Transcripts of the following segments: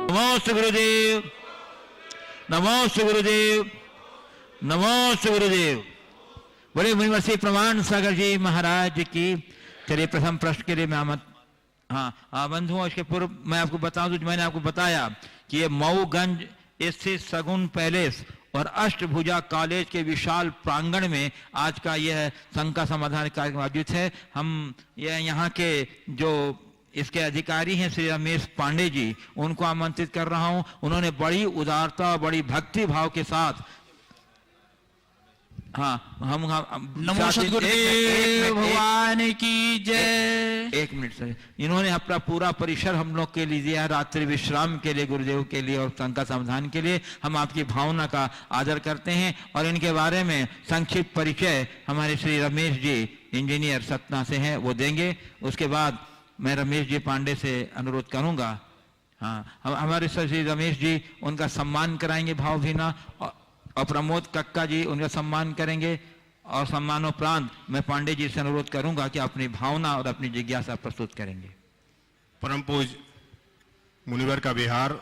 नमोस्तु गुरुदेव, नमोस्तु गुरुदेव, नमोस्तु गुरुदेव। बोले मुनिवर्षी प्रमाण सागर जी महाराज की। चलिए प्रथम प्रश्न के लिए मैं हाँ बंधुओं, इसके पूर्व मैं आपको बता दूं, मैंने आपको बताया कि ये मऊगंज स्थित सगुन पैलेस और अष्टभुजा कॉलेज के विशाल प्रांगण में आज का यह शंका समाधान कार्यक्रम आयोजित है। हम यह यहाँ के जो इसके अधिकारी हैं श्री रमेश पांडे जी, उनको आमंत्रित कर रहा हूँ। उन्होंने बड़ी उदारता और बड़ी भक्ति भाव के साथ हम नमो सद्गुरुदेव भगवान की जय। एक मिनट सर, इन्होंने अपना पूरा परिसर हम लोग के लिए दिया, रात्रि विश्राम के लिए, गुरुदेव के लिए और शंका समाधान के लिए। हम आपकी भावना का आदर करते हैं और इनके बारे में संक्षिप्त परिचय हमारे श्री रमेश जी इंजीनियर सतना से हैं, वो देंगे। उसके बाद मैं रमेश जी पांडे से अनुरोध करूंगा, हमारे श्री रमेश जी उनका सम्मान कराएंगे भावभीना, और प्रमोद कक्का जी उनका सम्मान करेंगे। और सम्मानोपरांत मैं पांडे जी से अनुरोध करूंगा कि अपनी भावना और अपनी जिज्ञासा प्रस्तुत करेंगे। परम पूज मुनिवर का विहार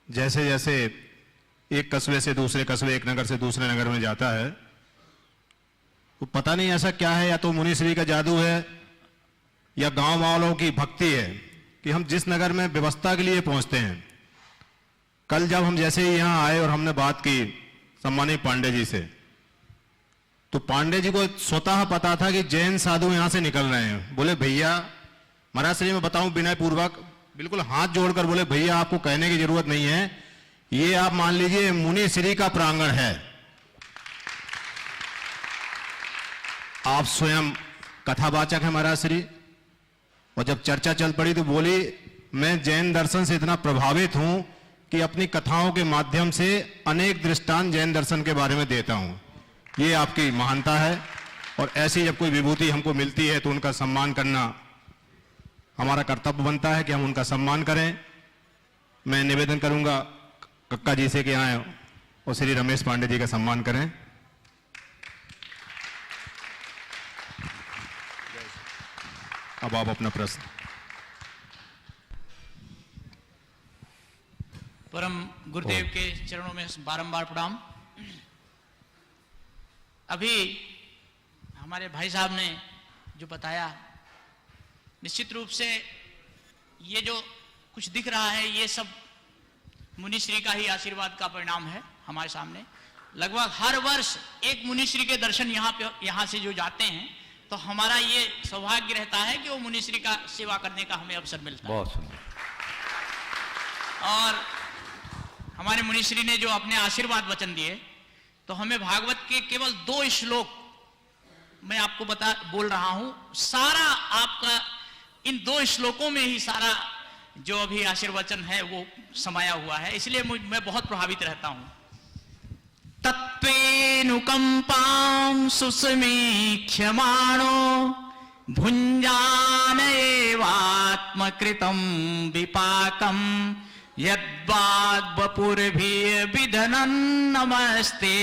जैसे जैसे एक कस्बे से दूसरे कस्बे, एक नगर से दूसरे नगर में जाता है, तो पता नहीं ऐसा क्या है, या तो मुनिश्री का जादू है या गांव वालों की भक्ति है कि हम जिस नगर में व्यवस्था के लिए पहुंचते हैं। कल जब हम जैसे ही यहाँ आए और हमने बात की सम्मानित पांडे जी से, तो पांडे जी को स्वतः पता था कि जैन साधु यहाँ से निकल रहे हैं। बोले भैया, महाराज श्री मैं बताऊं विनय पूर्वक, बिल्कुल हाथ जोड़कर बोले भैया आपको कहने की जरूरत नहीं है, ये आप मान लीजिए मुनिश्री का प्रांगण है, आप स्वयं कथावाचक है महाराज श्री। और जब चर्चा चल पड़ी तो बोली मैं जैन दर्शन से इतना प्रभावित हूं कि अपनी कथाओं के माध्यम से अनेक दृष्टांत जैन दर्शन के बारे में देता हूं। ये आपकी महानता है, और ऐसी जब कोई विभूति हमको मिलती है तो उनका सम्मान करना हमारा कर्तव्य बनता है कि हम उनका सम्मान करें। मैं निवेदन करूंगा कक्का जी से कि आए और श्री रमेश पांडे जी का सम्मान करें। अब आप अपना प्रश्न। परम गुरुदेव के चरणों में बारंबार प्रणाम। अभी हमारे भाई साहब ने जो बताया, निश्चित रूप से ये जो कुछ दिख रहा है ये सब मुनिश्री का ही आशीर्वाद का परिणाम है। हमारे सामने लगभग हर वर्ष एक मुनिश्री के दर्शन यहाँ से जो जाते हैं, तो हमारा ये सौभाग्य रहता है कि वो मुनिश्री का सेवा करने का हमें अवसर मिलता है। बहुत सुंदर। और हमारे मुनिश्री ने जो अपने आशीर्वाद वचन दिए, तो हमें भागवत के केवल 2 श्लोक मैं आपको बोल रहा हूं, सारा आपका इन 2 श्लोकों में ही सारा जो अभी आशीर्वचन है वो समाया हुआ है, इसलिए मैं बहुत प्रभावित रहता हूं। तत्वेनुकंपां सुसमीक्ष्यमाणो भुञ्जान एवात्मकृतं विपाकं यद्वाग्वपुर्भिर्विधनं नमस्ते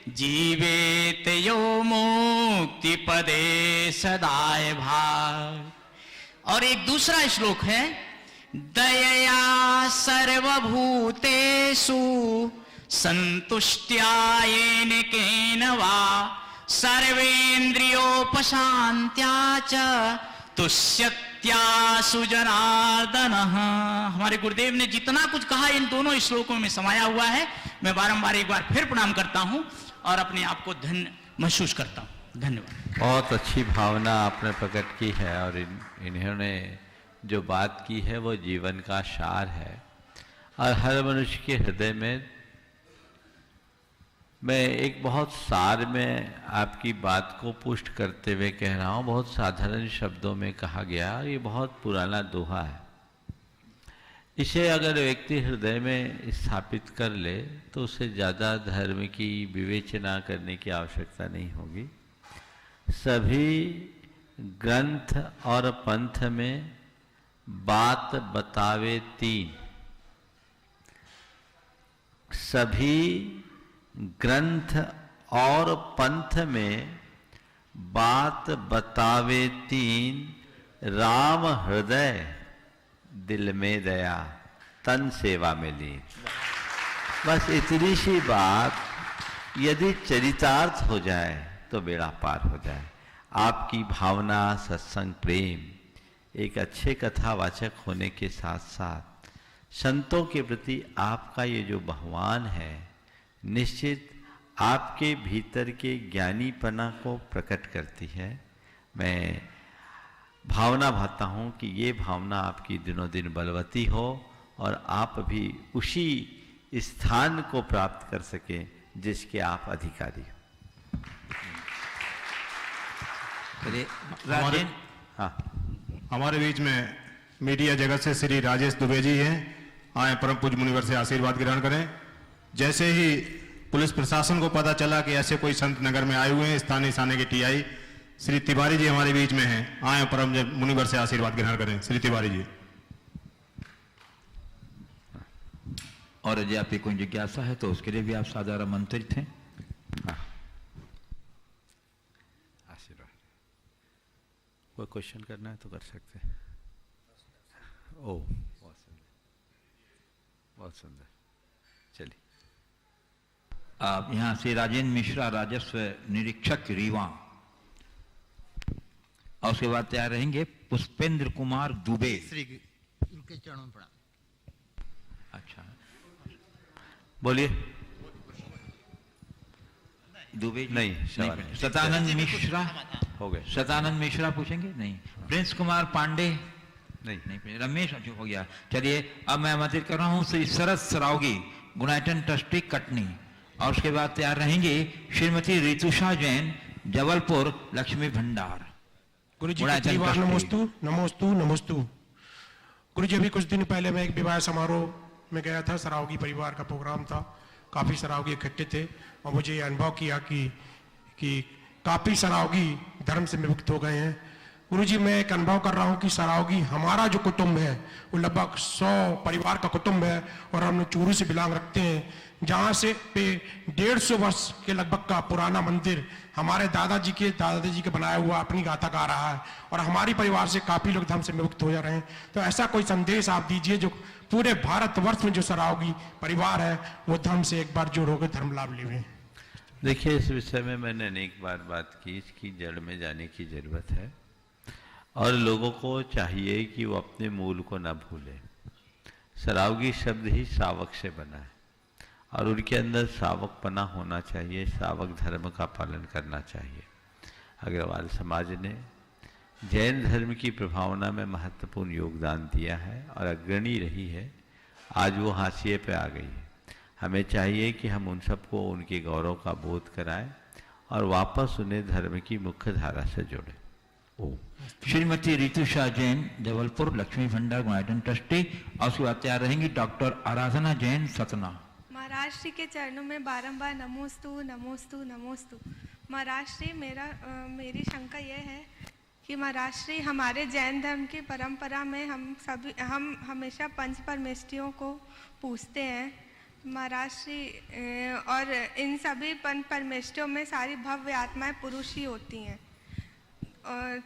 जीवेत यो मुक्तिपदे सदाय भाग। और एक दूसरा श्लोक है, दयया सर्वभूतेषु संतुष्ट्यायेन केन वा सर्वेन्द्रियोपशान्त्या च तुष्यत्यासु जनार्दनः। हमारे गुरुदेव ने जितना कुछ कहा इन दोनों श्लोकों में समाया हुआ है। मैं बारंबार एक बार फिर प्रणाम करता हूं और अपने आप को धन्य महसूस करता हूं। धन्यवाद। बहुत अच्छी भावना आपने प्रकट की है, और इन्होंने जो बात की है वो जीवन का सार है। और हर मनुष्य के हृदय में मैं एक बहुत सार में आपकी बात को पुष्ट करते हुए कह रहा हूँ। बहुत साधारण शब्दों में कहा गया, ये बहुत पुराना दोहा है। इसे अगर व्यक्ति हृदय में स्थापित कर ले तो उसे ज़्यादा धर्म की विवेचना करने की आवश्यकता नहीं होगी। सभी ग्रंथ और पंथ में बात बतावे 3। सभी ग्रंथ और पंथ में बात बतावे 3, राम हृदय दिल में दया तन सेवा में लीन। बस इतनी सी बात यदि चरितार्थ हो जाए तो बेड़ा पार हो जाए। आपकी भावना, सत्संग, प्रेम एक अच्छे कथावाचक होने के साथ साथ संतों के प्रति आपका ये जो बहुमान है, निश्चित आपके भीतर के ज्ञानीपना को प्रकट करती है। मैं भावना भाता हूँ कि ये भावना आपकी दिनों दिन बलवती हो और आप भी उसी स्थान को प्राप्त कर सकें जिसके आप अधिकारी हो। चलिए राजेन। हाँ, हमारे बीच में मीडिया जगत से श्री राजेश दुबे जी हैं। आए परम पूज्य मुनिवर से आशीर्वाद ग्रहण करें। जैसे ही पुलिस प्रशासन को पता चला कि ऐसे कोई संत नगर में आए हुए हैं, स्थानीय थाने के टीआई श्री तिवारी जी हमारे बीच में हैं। आए परम मुनिवर से आशीर्वाद ग्रहण करें। श्री तिवारी जी। और यदि आपकी कोई जिज्ञासा है तो उसके लिए भी आप साधारण आमंत्रित हैं। आशीर्वाद। कोई क्वेश्चन करना है तो कर सकते हैं। ओह, बहुत सुंदर, बहुत सुंदर। चलिए। आप यहाँ से राजेंद्र मिश्रा, राजस्व निरीक्षक रीवा, और उसके बाद तैयार रहेंगे पुष्पेंद्र कुमार दुबे। उनके चरणों में प्रणाम। अच्छा, बोलिए। दुबे जी? नहीं, सवाल नहीं। सतानंद मिश्रा हो गए। सतानंद मिश्रा पूछेंगे? नहीं। प्रिंस कुमार पांडे? नहीं। नहीं। रमेश जो हो गया। चलिए अब मैं आमंत्रित कर रहा हूँ श्री शरद सरावगी, गुणायतन ट्रस्टी कटनी, और उसके बाद तैयार रहेंगी श्रीमती रितुषा जैन, जबलपुर लक्ष्मी भंडार। गुरु जी कितनी बार नमोस्तु नमोस्तु नमोस्तु। गुरु जी अभी कुछ दिन पहले मैं एक विवाह समारोह में गया था। सरावगी परिवार का प्रोग्राम था, काफी सरावगी इकट्ठे थे और मुझे ये अनुभव किया कि काफी सरावगी धर्म से विमुक्त हो गए हैं। गुरु जी मैं एक अनुभव कर रहा हूँ कि सरावगी हमारा जो कुटुंब है वो लगभग 100 परिवार का कुटुंब है और हम लोग चूरू से बिलोंग रखते हैं, जहाँ से पे 150 वर्ष के लगभग का पुराना मंदिर हमारे दादाजी के बनाया हुआ अपनी गाथा गा रहा है और हमारी परिवार से काफी लोग धर्म से विमुक्त हो जा रहे हैं। तो ऐसा कोई संदेश आप दीजिए जो पूरे भारतवर्ष में जो सरावगी परिवार है वो धर्म से एक बार जोड़ोगे, धर्म लाभ ले। देखिए, इस विषय में मैंने अनेक बार बात की, इसकी जड़ में जाने की जरूरत है और लोगों को चाहिए कि वो अपने मूल को न भूलें। सरावगी शब्द ही श्रावक से बना है और उनके अंदर श्रावकपना होना चाहिए, श्रावक धर्म का पालन करना चाहिए। अग्रवाल समाज ने जैन धर्म की प्रभावना में महत्वपूर्ण योगदान दिया है और अग्रणी रही है। आज वो हाशिए पे आ गई है। हमें चाहिए कि हम उन सबको उनके गौरव का बोध कराएं और वापस उन्हें धर्म की मुख्य धारा से जोड़ें। श्रीमती रितुषा जैन, जबलपुर लक्ष्मी भंडार, गुणायतन ट्रस्टी, और उसके बाद तैयार रहेंगी डॉक्टर आराधना जैन, सतना। महाराज श्री के चरणों में बारंबार नमोस्तु नमोस्तु नमोस्तु। महाराज श्री मेरी शंका यह है कि महाराज श्री हमारे जैन धर्म की परंपरा में हम हमेशा पंच परमेष्ठियों को पूजते हैं महाराज श्री, और इन सभी पंच परमेष्ठियों में सारी भव्य आत्माएं पुरुष ही होती हैं।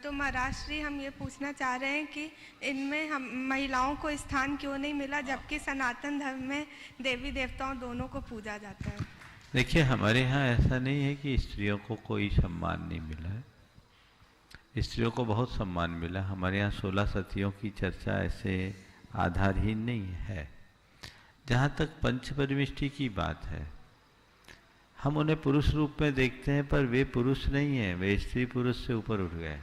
तो महाराज श्री हम ये पूछना चाह रहे हैं कि इनमें हम महिलाओं को स्थान क्यों नहीं मिला, जबकि सनातन धर्म में देवी देवताओं दोनों को पूजा जाता है। देखिए, हमारे यहाँ ऐसा नहीं है कि स्त्रियों को कोई सम्मान नहीं मिला है। स्त्रियों को बहुत सम्मान मिला। हमारे यहाँ 16 सतियों की चर्चा ऐसे आधारहीन नहीं है। जहाँ तक पंचपरमेष्ठी की बात है, हम उन्हें पुरुष रूप में देखते हैं, पर वे पुरुष नहीं है, वे स्त्री पुरुष से ऊपर उठ गए।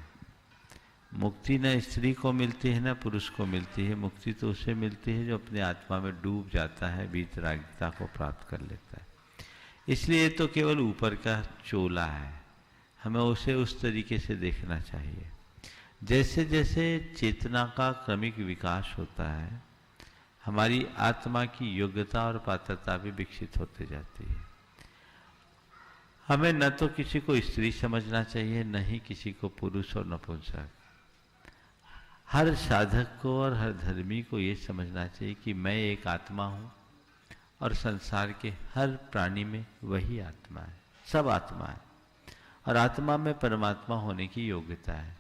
मुक्ति न स्त्री को मिलती है न पुरुष को मिलती है। मुक्ति तो उसे मिलती है जो अपने आत्मा में डूब जाता है, वीतरागिता को प्राप्त कर लेता है। इसलिए तो केवल ऊपर का चोला है, हमें उसे उस तरीके से देखना चाहिए। जैसे जैसे चेतना का क्रमिक विकास होता है, हमारी आत्मा की योग्यता और पात्रता भी विकसित होते जाती है। हमें न तो किसी को स्त्री समझना चाहिए, न ही किसी को पुरुष और नपुंसक। हर साधक को और हर धर्मी को ये समझना चाहिए कि मैं एक आत्मा हूँ और संसार के हर प्राणी में वही आत्मा है, सब आत्मा है और आत्मा में परमात्मा होने की योग्यता है।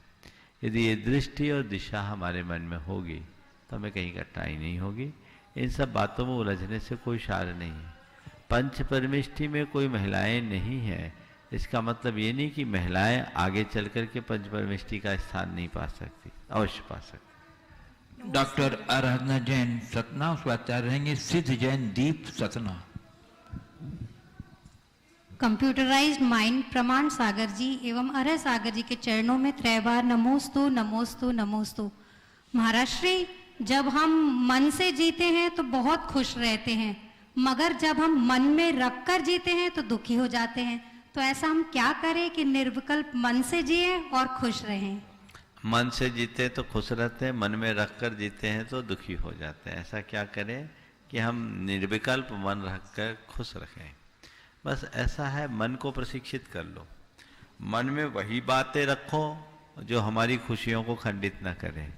यदि ये दृष्टि और दिशा हमारे मन में होगी तो हमें कहीं कठिनाई नहीं होगी। इन सब बातों में उलझने से कोई सार नहीं है। पंच परमेष्टि में कोई महिलाएं नहीं है, इसका मतलब ये नहीं कि महिलाएं आगे चल कर के पंच परमेष्टि का स्थान नहीं पा सकती, अवश्य पा सकती। डॉक्टर आराधना जैन सतना, उसके बाद तैयार रहेंगे सिद्ध जैन दीप सतना। कंप्यूटराइज्ड माइंड प्रमाण सागर जी एवं अरह सागर जी के चरणों में त्रैबार नमोस्तु नमोस्तु नमोस्तु। महाराज श्री, जब हम मन से जीते हैं तो बहुत खुश रहते हैं, मगर जब हम मन में रख कर जीते हैं तो दुखी हो जाते हैं। तो ऐसा हम क्या करें कि निर्विकल्प मन से जिए और खुश रहें? मन से जीते तो खुश रहते हैं, मन में रख कर जीते हैं तो दुखी हो जाते हैं। ऐसा क्या करें कि हम निर्विकल्प मन रख कर खुश रखें। बस ऐसा है, मन को प्रशिक्षित कर लो। मन में वही बातें रखो जो हमारी खुशियों को खंडित न करें।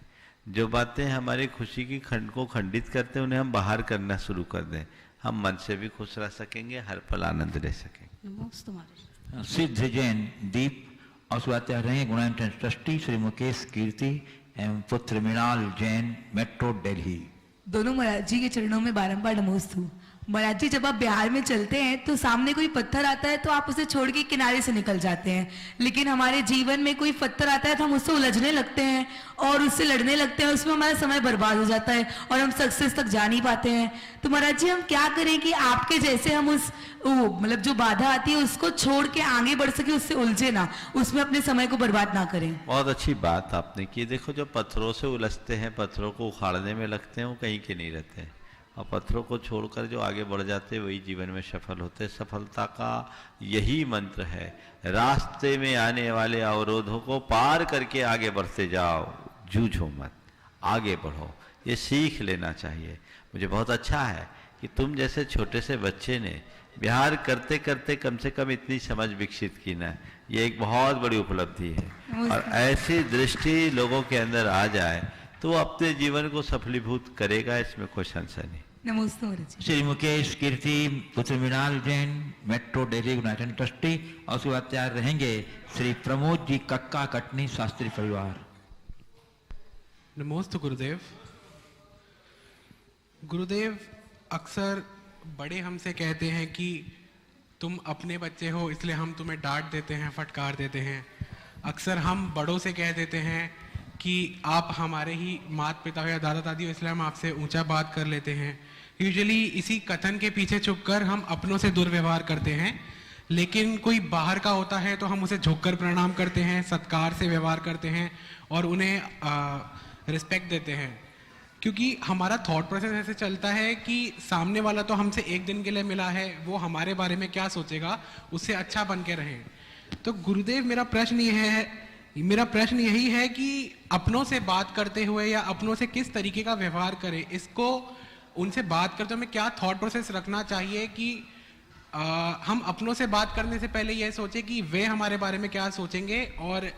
जो बातें हमारी खुशी की को खंडित करते हैं उन्हें हम बाहर करना शुरू कर दें। हम मन से भी खुश रह सकेंगे, हर पल आनंद ले सकेंगे। सिद्ध जैन दीप, और उसके बाद तैयार रहेंगे गुणांतरण ट्रस्टी श्री मुकेश कीर्ति एवं पुत्र मृणाल जैन, मेट्रो दिल्ली। दोनों महाराज जी के चरणों में बारंबार नमोस्तु। महाराज जी, जब आप बिहार में चलते हैं तो सामने कोई पत्थर आता है तो आप उसे छोड़ के किनारे से निकल जाते हैं, लेकिन हमारे जीवन में कोई पत्थर आता है तो हम उससे उलझने लगते हैं और उससे लड़ने लगते हैं, उसमें हमारा समय बर्बाद हो जाता है और हम सक्सेस तक जा नहीं पाते हैं। तो महाराज जी, हम क्या करें कि आपके जैसे हम उस मतलब जो बाधा आती है उसको छोड़ के आगे बढ़ सके, उससे उलझे ना, उसमें अपने समय को बर्बाद ना करें। बहुत अच्छी बात आपने की। देखो, जो पत्थरों से उलझते हैं, पत्थरों को उखाड़ने में लगते हैं, वो कहीं के नहीं रहते हैं, और पत्थरों को छोड़कर जो आगे बढ़ जाते हैं वही जीवन में सफल होते हैं। सफलता का यही मंत्र है, रास्ते में आने वाले अवरोधों को पार करके आगे बढ़ते जाओ, जूझो मत, आगे बढ़ो। ये सीख लेना चाहिए। मुझे बहुत अच्छा है कि तुम जैसे छोटे से बच्चे ने बिहार करते करते कम से कम इतनी समझ विकसित की ना, ये एक बहुत बड़ी उपलब्धि है। और ऐसी दृष्टि लोगों के अंदर आ जाए तो वो अपने जीवन को सफलीभूत करेगा, इसमें कोई संशय नहीं। नमस्ते महाराज जी। श्री मुकेश कीर्ति पुत्र मृणाल जैन, मेट्रो दिल्ली गुणांतरण ट्रस्टी, और उसके बाद तैयार रहेंगे श्री प्रमोद जी कक्का कटनी शास्त्री परिवार। नमोस्तु गुरुदेव। गुरुदेव, अक्सर बड़े हमसे कहते हैं कि तुम अपने बच्चे हो इसलिए हम तुम्हें डांट देते हैं, फटकार देते हैं। अक्सर हम बड़ों से कह देते हैं कि आप हमारे ही माता पिता हो या दादा दादी हो, इसलिए हम आपसे ऊंचा बात कर लेते हैं। यूजुअली इसी कथन के पीछे छुपकर हम अपनों से दुर्व्यवहार करते हैं, लेकिन कोई बाहर का होता है तो हम उसे झुककर प्रणाम करते हैं, सत्कार से व्यवहार करते हैं और उन्हें रिस्पेक्ट देते हैं, क्योंकि हमारा थॉट प्रोसेस ऐसे चलता है कि सामने वाला तो हमसे एक दिन के लिए मिला है, वो हमारे बारे में क्या सोचेगा, उससे अच्छा बन के रहें। तो गुरुदेव, मेरा प्रश्न यही है कि अपनों से बात करते हुए या अपनों से किस तरीके का व्यवहार करें, इसको उनसे बात करते हुए क्या थॉट प्रोसेस रखना चाहिए कि हम अपनों से बात करने से पहले यह सोचे कि वे हमारे बारे में क्या सोचेंगे और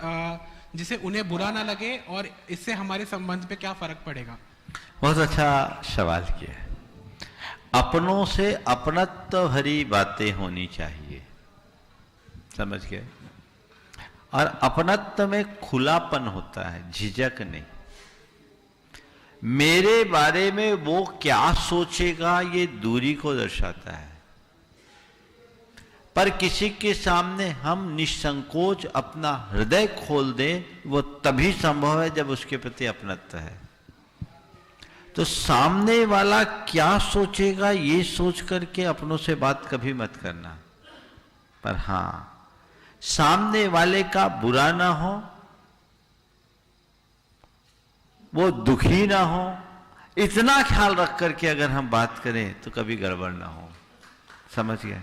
जिससे उन्हें बुरा ना लगे और इससे हमारे संबंध पे क्या फर्क पड़ेगा। बहुत अच्छा सवाल किया है। अपनों से अपनत्व भरी बातें होनी चाहिए, समझ गए। और अपनत्व में खुलापन होता है, झिझक नहीं। मेरे बारे में वो क्या सोचेगा ये दूरी को दर्शाता है, पर किसी के सामने हम निसंकोच अपना हृदय खोल दें, वो तभी संभव है जब उसके प्रति अपनत्व है। तो सामने वाला क्या सोचेगा ये सोच करके अपनों से बात कभी मत करना, पर हाँ, सामने वाले का बुरा ना हो, वो दुखी ना हो, इतना ख्याल रख करके अगर हम बात करें तो कभी गड़बड़ ना हो, समझ गए।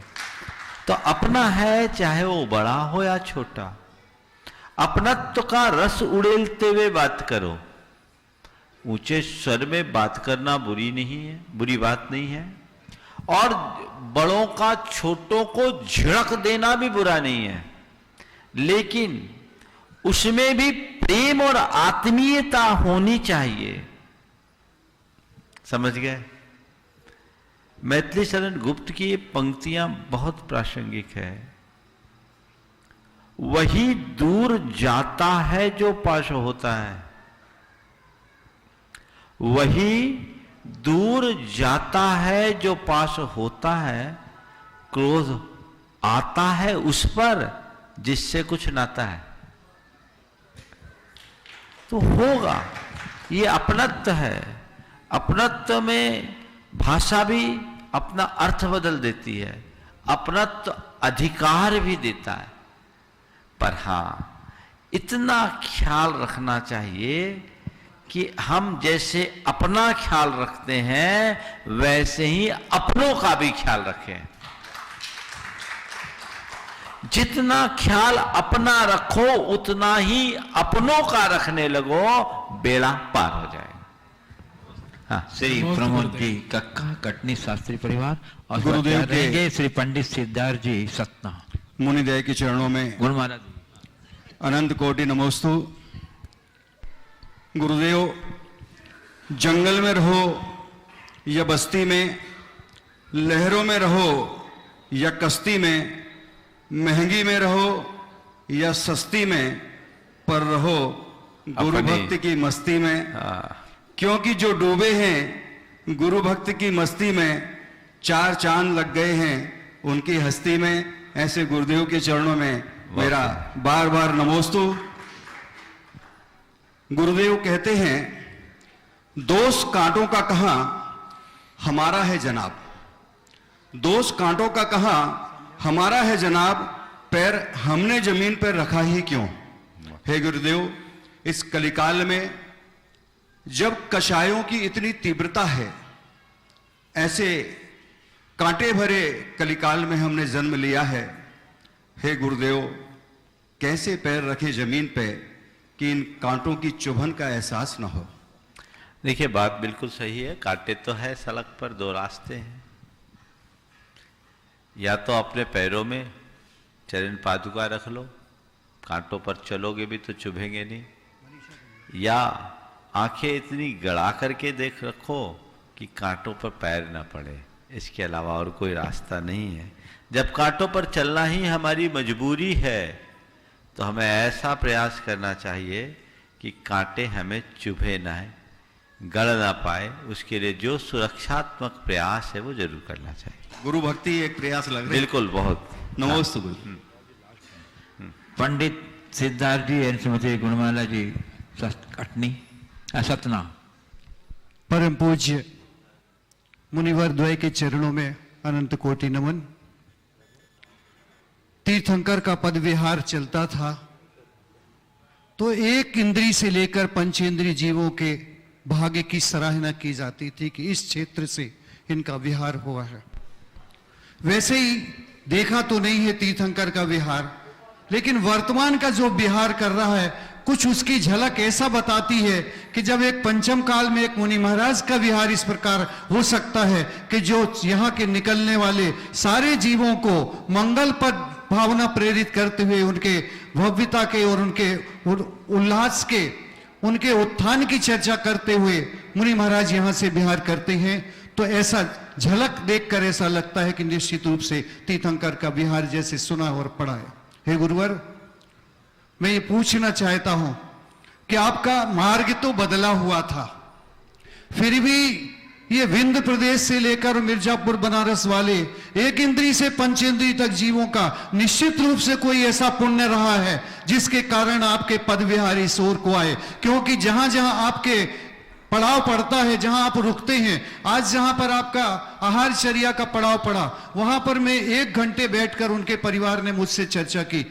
तो अपना है, चाहे वो बड़ा हो या छोटा, अपनत्व का रस उड़ेलते हुए बात करो। ऊंचे स्वर में बात करना बुरी बात नहीं है, और बड़ों का छोटों को झिड़क देना भी बुरा नहीं है, लेकिन उसमें भी प्रेम और आत्मीयता होनी चाहिए, समझ गए। मैथिली शरण गुप्त की ये पंक्तियां बहुत प्रासंगिक है। वही दूर जाता है जो पास होता है, वही दूर जाता है जो पास होता है, क्रोध आता है उस पर जिससे कुछ नाता है। तो होगा, ये अपनत्व है। अपनत्व में भाषा भी अपना अर्थ बदल देती है, अपनत्व अधिकार भी देता है। पर हाँ, इतना ख्याल रखना चाहिए कि हम जैसे अपना ख्याल रखते हैं वैसे ही अपनों का भी ख्याल रखें। जितना ख्याल अपना रखो उतना ही अपनों का रखने लगो, बेड़ा पार हो जाएगा। हाँ, श्री प्रमोद जी कक्का, कटनी शास्त्री परिवार। और गुरुदेव रहेंगे श्री पंडित सिद्धार्थ जी सतना। मुनिदेव के चरणों में गुरु महाराज अनंत कोटि नमोस्तु। गुरुदेव, जंगल में रहो या बस्ती में, लहरों में रहो या कश्ती में, महंगी में रहो या सस्ती में, पर रहो गुरु भक्ति की मस्ती में। क्योंकि जो डूबे हैं गुरु भक्ति की मस्ती में, 4 चांद लग गए हैं उनकी हस्ती में। ऐसे गुरुदेव के चरणों में मेरा बार बार नमोस्तु। गुरुदेव कहते हैं, दोष कांटों का कहां हमारा है जनाब, दोष कांटों का कहां हमारा है जनाब, पैर हमने जमीन पर रखा ही क्यों। हे गुरुदेव, इस कलिकाल में जब कषायों की इतनी तीव्रता है, ऐसे कांटे भरे कलिकाल में हमने जन्म लिया है। हे गुरुदेव, कैसे पैर रखे जमीन पे कि इन कांटों की चुभन का एहसास न हो। देखिए, बात बिल्कुल सही है। कांटे तो है सड़क पर, 2 रास्ते हैं। या तो अपने पैरों में चरण पादुका रख लो, कांटों पर चलोगे भी तो चुभेंगे नहीं, या आंखें इतनी गड़ा करके देख रखो कि कांटों पर पैर न पड़े। इसके अलावा और कोई रास्ता नहीं है। जब कांटों पर चलना ही हमारी मजबूरी है तो हमें ऐसा प्रयास करना चाहिए कि कांटे हमें चुभे ना है, गड़ ना पाए। उसके लिए जो सुरक्षात्मक प्रयास है वो जरूर करना चाहिए। गुरु भक्ति एक प्रयास लग रहा है। बिल्कुल, बहुत नमोस्तु गुरु। पंडित सिद्धार्थ जी एवं श्रीमती गुणमाला जी कटनी सतना। परम पूज्य मुनिवर द्वय के चरणों में अनंत कोटि नमन। तीर्थंकर का पद विहार चलता था तो एक इंद्री से लेकर पंचेंद्री जीवों के भाग्य की सराहना की जाती थी कि इस क्षेत्र से इनका विहार हुआ है। वैसे ही देखा तो नहीं है तीर्थंकर का विहार, लेकिन वर्तमान का जो विहार कर रहा है कुछ उसकी झलक ऐसा बताती है कि जब एक पंचम काल में एक मुनि महाराज का विहार इस प्रकार हो सकता है कि जो यहाँ के निकलने वाले सारे जीवों को मंगल पर भावना प्रेरित करते हुए उनके भव्यता के और उनके उल्लास के, उनके उत्थान की चर्चा करते हुए मुनि महाराज यहाँ से विहार करते हैं, तो ऐसा झलक देखकर ऐसा लगता है कि निश्चित रूप से तीर्थंकर का विहार जैसे सुना और पढ़ा है। हे गुरुवर, मैं ये पूछना चाहता हूं कि आपका मार्ग तो बदला हुआ था, फिर भी ये विंध्य प्रदेश से लेकर मिर्जापुर बनारस वाले एक इंद्री से पंचेंद्री तक जीवों का निश्चित रूप से कोई ऐसा पुण्य रहा है जिसके कारण आपके पद विहार इस ओर को आए। क्योंकि जहां जहां आपके पड़ाव पड़ता है, जहां आप रुकते हैं, आज जहां पर आपका आहारचर्या का पड़ाव पड़ा, वहां पर मैं 1 घंटे बैठकर उनके परिवार ने मुझसे चर्चा की,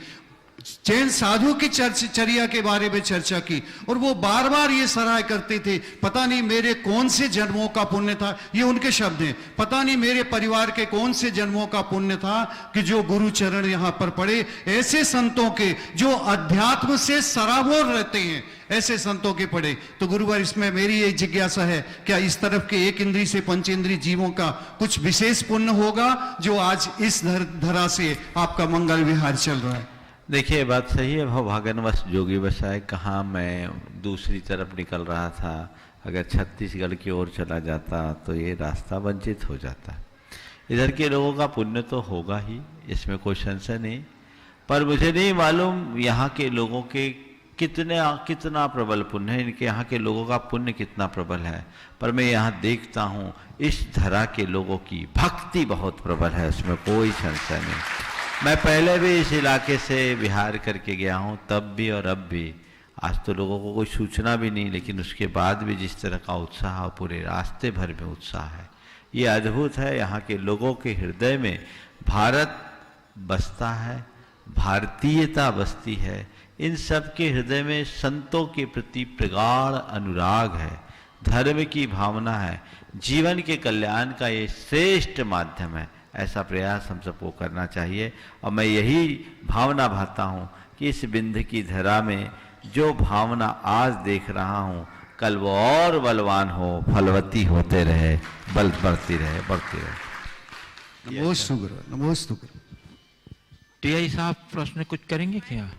जैन साधु की चर्या के बारे में चर्चा की, और वो बार बार ये सराह करते थे, पता नहीं मेरे कौन से जन्मों का पुण्य था, ये उनके शब्द हैं, पता नहीं मेरे परिवार के कौन से जन्मों का पुण्य था कि जो गुरु चरण यहाँ पर पड़े, ऐसे संतों के जो अध्यात्म से सराबोर रहते हैं, ऐसे संतों के पड़े। तो गुरुवार इसमें मेरी एक जिज्ञासा है, क्या इस तरफ के एक इंद्री से पंचेंद्री जीवों का कुछ विशेष पुण्य होगा जो आज इस धरा से आपका मंगल विहार चल रहा है? देखिए, बात सही है। भागनवश जोगी बसाए, कहाँ मैं दूसरी तरफ निकल रहा था, अगर छत्तीसगढ़ की ओर चला जाता तो ये रास्ता वंचित हो जाता। इधर के लोगों का पुण्य तो होगा ही, इसमें कोई संशय नहीं, पर मुझे नहीं मालूम यहाँ के लोगों के कितना प्रबल पुण्य है, इनके यहाँ के लोगों का पुण्य कितना प्रबल है। पर मैं यहाँ देखता हूँ इस धरा के लोगों की भक्ति बहुत प्रबल है, उसमें कोई संशय नहीं। मैं पहले भी इस इलाके से विहार करके गया हूँ, तब भी और अब भी। आज तो लोगों को कोई सूचना भी नहीं, लेकिन उसके बाद भी जिस तरह का उत्साह, पूरे रास्ते भर में उत्साह है, ये अद्भुत है। यहाँ के लोगों के हृदय में भारत बसता है, भारतीयता बसती है। इन सब के हृदय में संतों के प्रति प्रगाढ़ अनुराग है, धर्म की भावना है, जीवन के कल्याण का ये श्रेष्ठ माध्यम है। ऐसा प्रयास हम सबको करना चाहिए। और मैं यही भावना भाता हूँ कि इस बिंद की धरा में जो भावना आज देख रहा हूँ, कल वो और बलवान हो, फलवती होते रहे, बल बढ़ती रहे, बढ़ती रहे। नमोस्तु गुरु, नमोस्तु गुरु। टीआई साहब प्रश्न कुछ करेंगे क्या?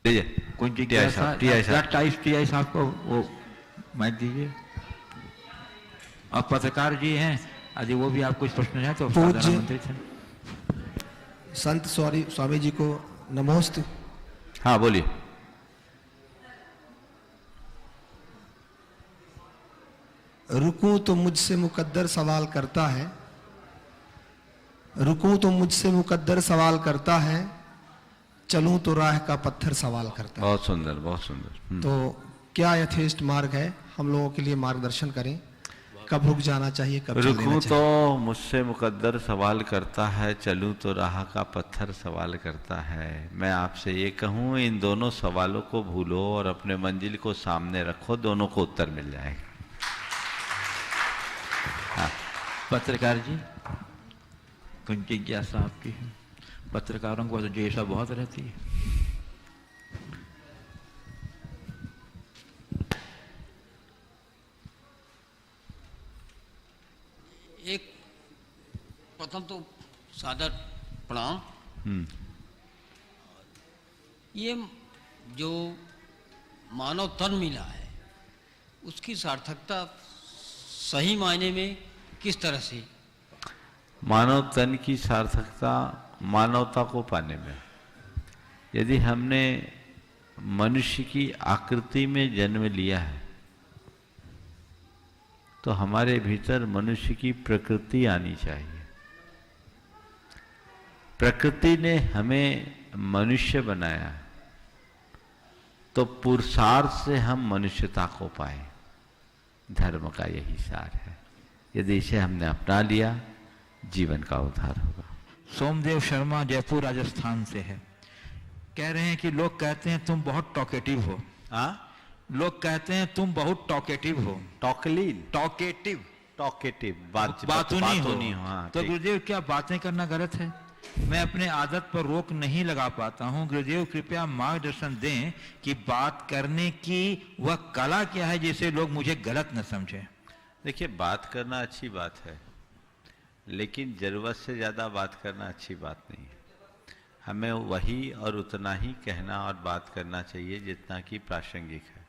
टीआई साहब को वो माइक दीजिए। और पत्रकार जी हैं, यदि वो भी आप कुछ प्रश्न है तो पूज्य संत स्वामी जी को नमोस्तु। हाँ बोलिए। रुकूं तो मुझसे मुकद्दर सवाल करता है, रुकूं तो मुझसे मुकद्दर सवाल करता है, चलूं तो राह का पत्थर सवाल करता है। बहुत सुंदर, बहुत सुंदर। तो क्या यथेष्ट मार्ग है, हम लोगों के लिए मार्गदर्शन करें, कब रुक जाना चाहिए, कब चल देना चाहिए? रुकूं तो मुझसे मुकद्दर सवाल करता है, चलूं तो राह का पत्थर सवाल करता है। मैं आपसे ये कहूँ, इन दोनों सवालों को भूलो और अपने मंजिल को सामने रखो, दोनों को उत्तर मिल जाएगा। हाँ। पत्रकार जी, कुछ जिज्ञासा आपकी है? पत्रकारों को तो जिज्ञासा बहुत रहती है। एक प्रथम तो सादर प्रणाम। ये जो मानव तन मिला है, उसकी सार्थकता सही मायने में किस तरह से? मानव तन की सार्थकता मानवता को पाने में। यदि हमने मनुष्य की आकृति में जन्म लिया है, तो हमारे भीतर मनुष्य की प्रकृति आनी चाहिए। प्रकृति ने हमें मनुष्य बनाया, तो पुरुषार्थ से हम मनुष्यता को पाए। धर्म का यही सार है। यदि इसे हमने अपना लिया, जीवन का उद्धार होगा। सोमदेव शर्मा जयपुर राजस्थान से है, कह रहे हैं कि लोग कहते हैं तुम बहुत टॉकेटिव हो। लोग कहते हैं तुम बहुत टॉकेटिव हो। टॉकेटिव बातूनी हो। हाँ, तो गुरुदेव, क्या बातें करना गलत है? मैं अपने आदत पर रोक नहीं लगा पाता हूँ। गुरुदेव कृपया मार्गदर्शन दें कि बात करने की वह कला क्या है जिसे लोग मुझे गलत न समझें। देखिए, बात करना अच्छी बात है, लेकिन जरूरत से ज़्यादा बात करना अच्छी बात नहीं है। हमें वही और उतना ही कहना और बात करना चाहिए जितना कि प्रासंगिक है।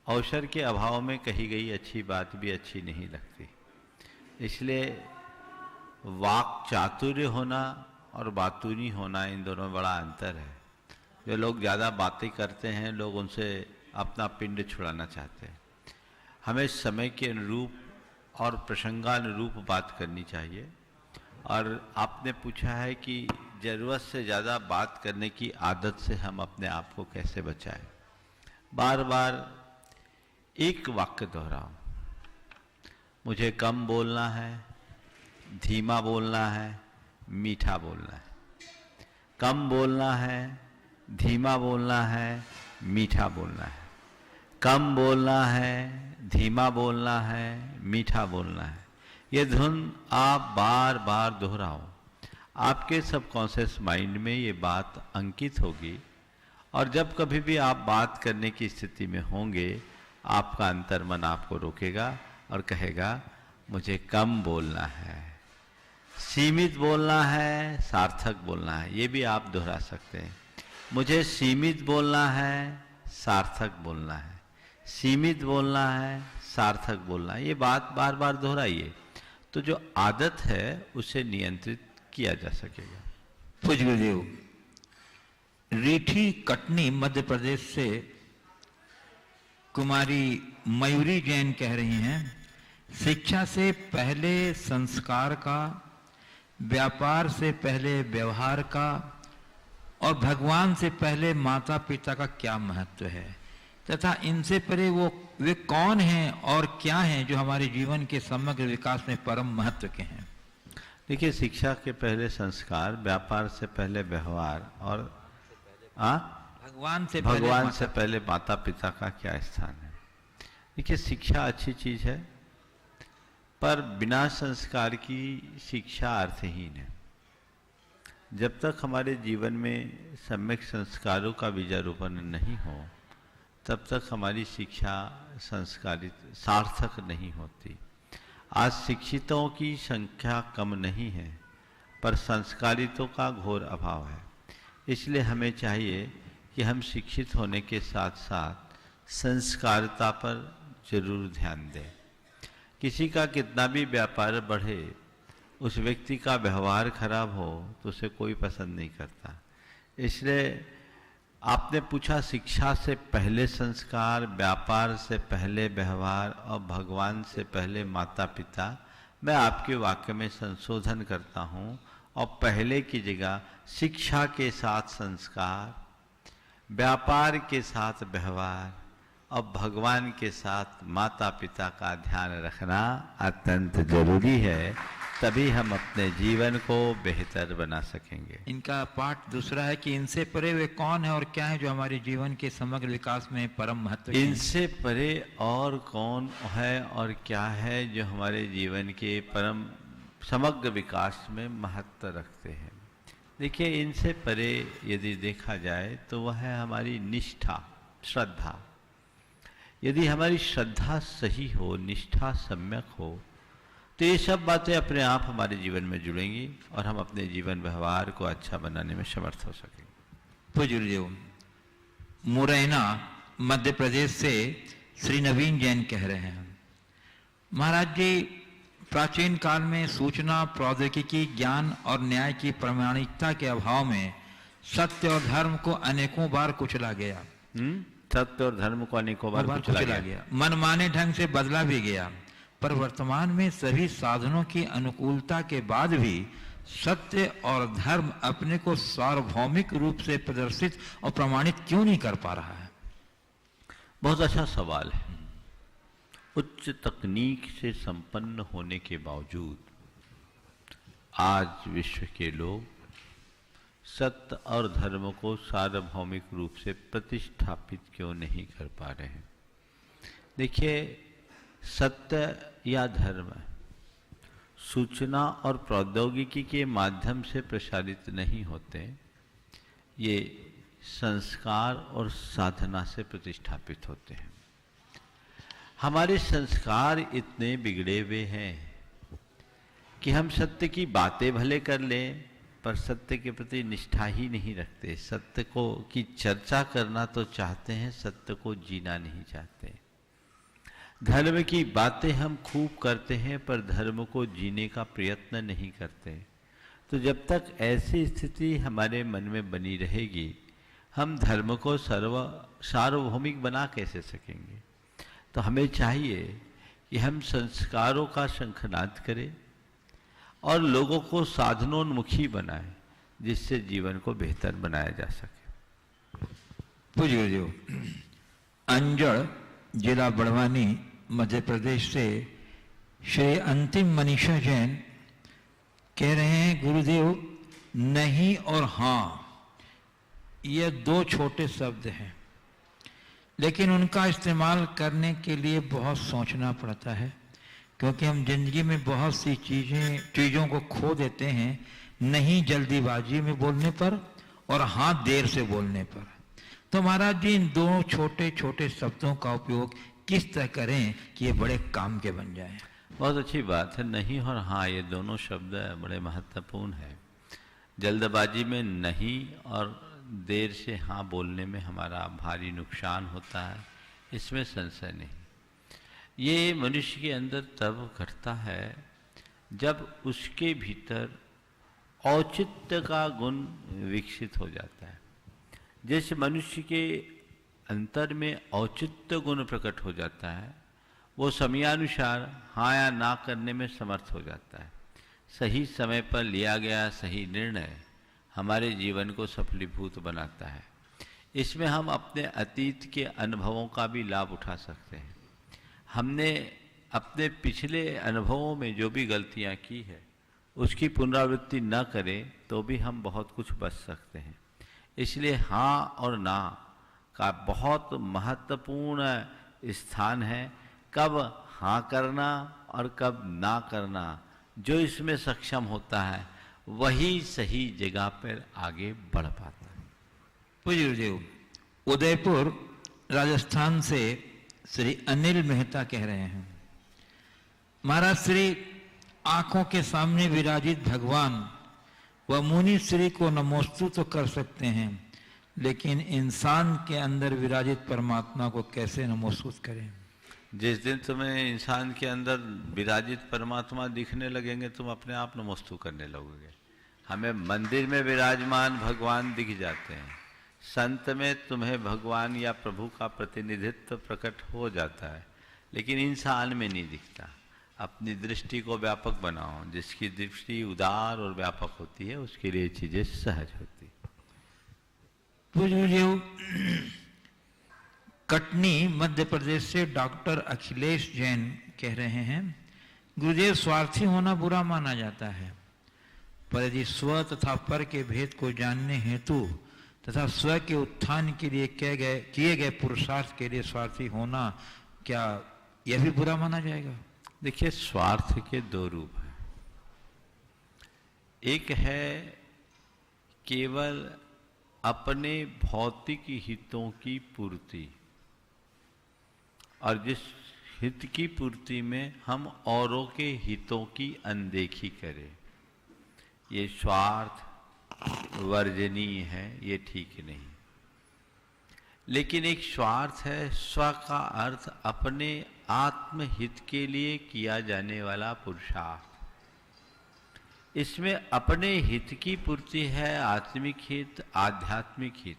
अवसर के अभाव में कही गई अच्छी बात भी अच्छी नहीं लगती। इसलिए वाक चातुर्य होना और बातूनी होना, इन दोनों में बड़ा अंतर है। जो लोग ज़्यादा बातें करते हैं, लोग उनसे अपना पिंड छुड़ाना चाहते हैं। हमें समय के अनुरूप और प्रसंगानुरूप बात करनी चाहिए। और आपने पूछा है कि ज़रूरत से ज़्यादा बात करने की आदत से हम अपने आप को कैसे बचाएं। बार बार एक वाक्य दोहराओ, मुझे कम बोलना है, धीमा बोलना है, मीठा बोलना है। कम बोलना है, धीमा बोलना है, मीठा बोलना है। कम बोलना है, धीमा बोलना है, मीठा बोलना है। ये धुन आप बार बार दोहराओ, आपके सबकॉन्शियस माइंड में ये बात अंकित होगी। और जब कभी भी आप बात करने की स्थिति में होंगे, आपका अंतर्मन आपको रोकेगा और कहेगा मुझे कम बोलना है, सीमित बोलना है, सार्थक बोलना है। ये भी आप दोहरा सकते हैं। मुझे सीमित बोलना है, सार्थक बोलना है, सीमित बोलना है, सार्थक बोलना है। ये बात बार बार दोहराइए, तो जो आदत है उसे नियंत्रित किया जा सकेगा। पूज्य गुरुदेव, रीठी कटनी मध्य प्रदेश से कुमारी मयूरी जैन कह रही हैं, शिक्षा से पहले संस्कार का, व्यापार से पहले व्यवहार का और भगवान से पहले माता पिता का क्या महत्व है, तथा इनसे परे वे कौन हैं और क्या हैं जो हमारे जीवन के समग्र विकास में परम महत्व के हैं। देखिए, शिक्षा के पहले संस्कार, व्यापार से पहले व्यवहार और भगवान से पहले माता पिता का क्या स्थान है। देखिए, शिक्षा अच्छी चीज है, पर बिना संस्कार की शिक्षा अर्थहीन है। जब तक हमारे जीवन में सम्यक संस्कारों का बीजारोपण नहीं हो, तब तक हमारी शिक्षा संस्कारित सार्थक नहीं होती। आज शिक्षितों की संख्या कम नहीं है, पर संस्कारितों का घोर अभाव है। इसलिए हमें चाहिए कि हम शिक्षित होने के साथ साथ संस्कारिता पर जरूर ध्यान दें। किसी का कितना भी व्यापार बढ़े, उस व्यक्ति का व्यवहार खराब हो तो उसे कोई पसंद नहीं करता। इसलिए आपने पूछा, शिक्षा से पहले संस्कार, व्यापार से पहले व्यवहार और भगवान से पहले माता पिता। मैं आपके वाक्य में संशोधन करता हूँ और पहले की जगह शिक्षा के साथ संस्कार, व्यापार के साथ व्यवहार और भगवान के साथ माता पिता का ध्यान रखना अत्यंत जरूरी है। तभी हम अपने जीवन को बेहतर बना सकेंगे। इनका पाठ दूसरा है कि इनसे परे वे कौन है और क्या है जो हमारे जीवन के समग्र विकास में परम महत्व के हैं। इनसे परे और कौन है और क्या है जो हमारे जीवन के परम समग्र विकास में महत्व रखते हैं। देखिए, इनसे परे यदि देखा जाए तो वह है हमारी निष्ठा, श्रद्धा। यदि हमारी श्रद्धा सही हो, निष्ठा सम्यक हो, तो ये सब बातें अपने आप हमारे जीवन में जुड़ेंगी और हम अपने जीवन व्यवहार को अच्छा बनाने में समर्थ हो सकेंगे। पूज्य मुरैना मध्य प्रदेश से श्री नवीन जैन कह रहे हैं, महाराज जी, प्राचीन काल में सूचना प्रौद्योगिकी, ज्ञान और न्याय की प्रामाणिकता के अभाव में सत्य और धर्म को अनेकों बार कुचला गया। सत्य और धर्म को अनेकों बार कुचला गया, मनमाने ढंग से बदला भी गया। पर वर्तमान में सभी साधनों की अनुकूलता के बाद भी सत्य और धर्म अपने को सार्वभौमिक रूप से प्रदर्शित और प्रमाणित क्यों नहीं कर पा रहा है? बहुत अच्छा सवाल है। उच्च तकनीक से संपन्न होने के बावजूद आज विश्व के लोग सत्य और धर्म को सार्वभौमिक रूप से प्रतिष्ठापित क्यों नहीं कर पा रहे हैं? देखिए, सत्य या धर्म सूचना और प्रौद्योगिकी के माध्यम से प्रसारित नहीं होते, ये संस्कार और साधना से प्रतिष्ठापित होते हैं। हमारे संस्कार इतने बिगड़े हुए हैं कि हम सत्य की बातें भले कर लें, पर सत्य के प्रति निष्ठा ही नहीं रखते। सत्य को की चर्चा करना तो चाहते हैं, सत्य को जीना नहीं चाहते। धर्म की बातें हम खूब करते हैं, पर धर्म को जीने का प्रयत्न नहीं करते। तो जब तक ऐसी स्थिति हमारे मन में बनी रहेगी, हम धर्म को सार्वभौमिक बना कैसे सकेंगे? तो हमें चाहिए कि हम संस्कारों का शंखनाद करें और लोगों को साधनोन्मुखी बनाएं, जिससे जीवन को बेहतर बनाया जा सके। पूज्य अंजड़ जिला बड़वानी मध्य प्रदेश से श्री अंतिम मनीषा जैन कह रहे हैं, गुरुदेव, नहीं और हाँ ये दो छोटे शब्द हैं, लेकिन उनका इस्तेमाल करने के लिए बहुत सोचना पड़ता है, क्योंकि हम जिंदगी में बहुत सी चीज़ों को खो देते हैं, नहीं जल्दीबाजी में बोलने पर और हाँ देर से बोलने पर। तो महाराज जी, इन दो छोटे छोटे शब्दों का उपयोग किस तरह करें कि ये बड़े काम के बन जाएं? बहुत अच्छी बात है। नहीं और हाँ, ये दोनों शब्द बड़े महत्वपूर्ण हैं। जल्दबाजी में नहीं और देर से हाँ बोलने में हमारा भारी नुकसान होता है, इसमें संशय नहीं। ये मनुष्य के अंदर तब घटता है जब उसके भीतर औचित्य का गुण विकसित हो जाता है। जिस मनुष्य के अंतर में औचित्य गुण प्रकट हो जाता है वो समयानुसार हाँ या ना करने में समर्थ हो जाता है। सही समय पर लिया गया सही निर्णय हमारे जीवन को सफलीभूत बनाता है। इसमें हम अपने अतीत के अनुभवों का भी लाभ उठा सकते हैं। हमने अपने पिछले अनुभवों में जो भी गलतियां की है उसकी पुनरावृत्ति न करें तो भी हम बहुत कुछ बच सकते हैं। इसलिए हाँ और ना का बहुत महत्वपूर्ण स्थान है। कब हाँ करना और कब ना करना, जो इसमें सक्षम होता है वही सही जगह पर आगे बढ़ पाता है। पूज्य गुरुदेव, उदयपुर राजस्थान से श्री अनिल मेहता कह रहे हैं, महाराज श्री आंखों के सामने विराजित भगवान व मुनि श्री को नमोस्तु तो कर सकते हैं, लेकिन इंसान के अंदर विराजित परमात्मा को कैसे नमोस्तुत करें? जिस दिन तुम्हें इंसान के अंदर विराजित परमात्मा दिखने लगेंगे तुम अपने आप नमोस्तु करने लगोगे। हमें मंदिर में विराजमान भगवान दिख जाते हैं, संत में तुम्हें भगवान या प्रभु का प्रतिनिधित्व प्रकट हो जाता है, लेकिन इंसान में नहीं दिखता। अपनी दृष्टि को व्यापक बनाओ। जिसकी दृष्टि उदार और व्यापक होती है उसके लिए चीजें सहज होती। गुरुदेव, कटनी मध्य प्रदेश से डॉक्टर अखिलेश जैन कह रहे हैं, गुरुदेव स्वार्थी होना बुरा माना जाता है, पर यदि स्व तथा पर के भेद को जानने हेतु तथा स्व के उत्थान के लिए किए गए पुरुषार्थ के लिए स्वार्थी होना, क्या यह भी बुरा माना जाएगा? देखिए, स्वार्थ के दो रूप हैं। एक है केवल अपने भौतिक हितों की पूर्ति, और जिस हित की पूर्ति में हम औरों के हितों की अनदेखी करें, ये स्वार्थ वर्जनीय है, ये ठीक नहीं। लेकिन एक स्वार्थ है स्व का अर्थ अपने आत्महित के लिए किया जाने वाला पुरुषार्थ। इसमें अपने हित की पूर्ति है, आत्मिक हित, आध्यात्मिक हित,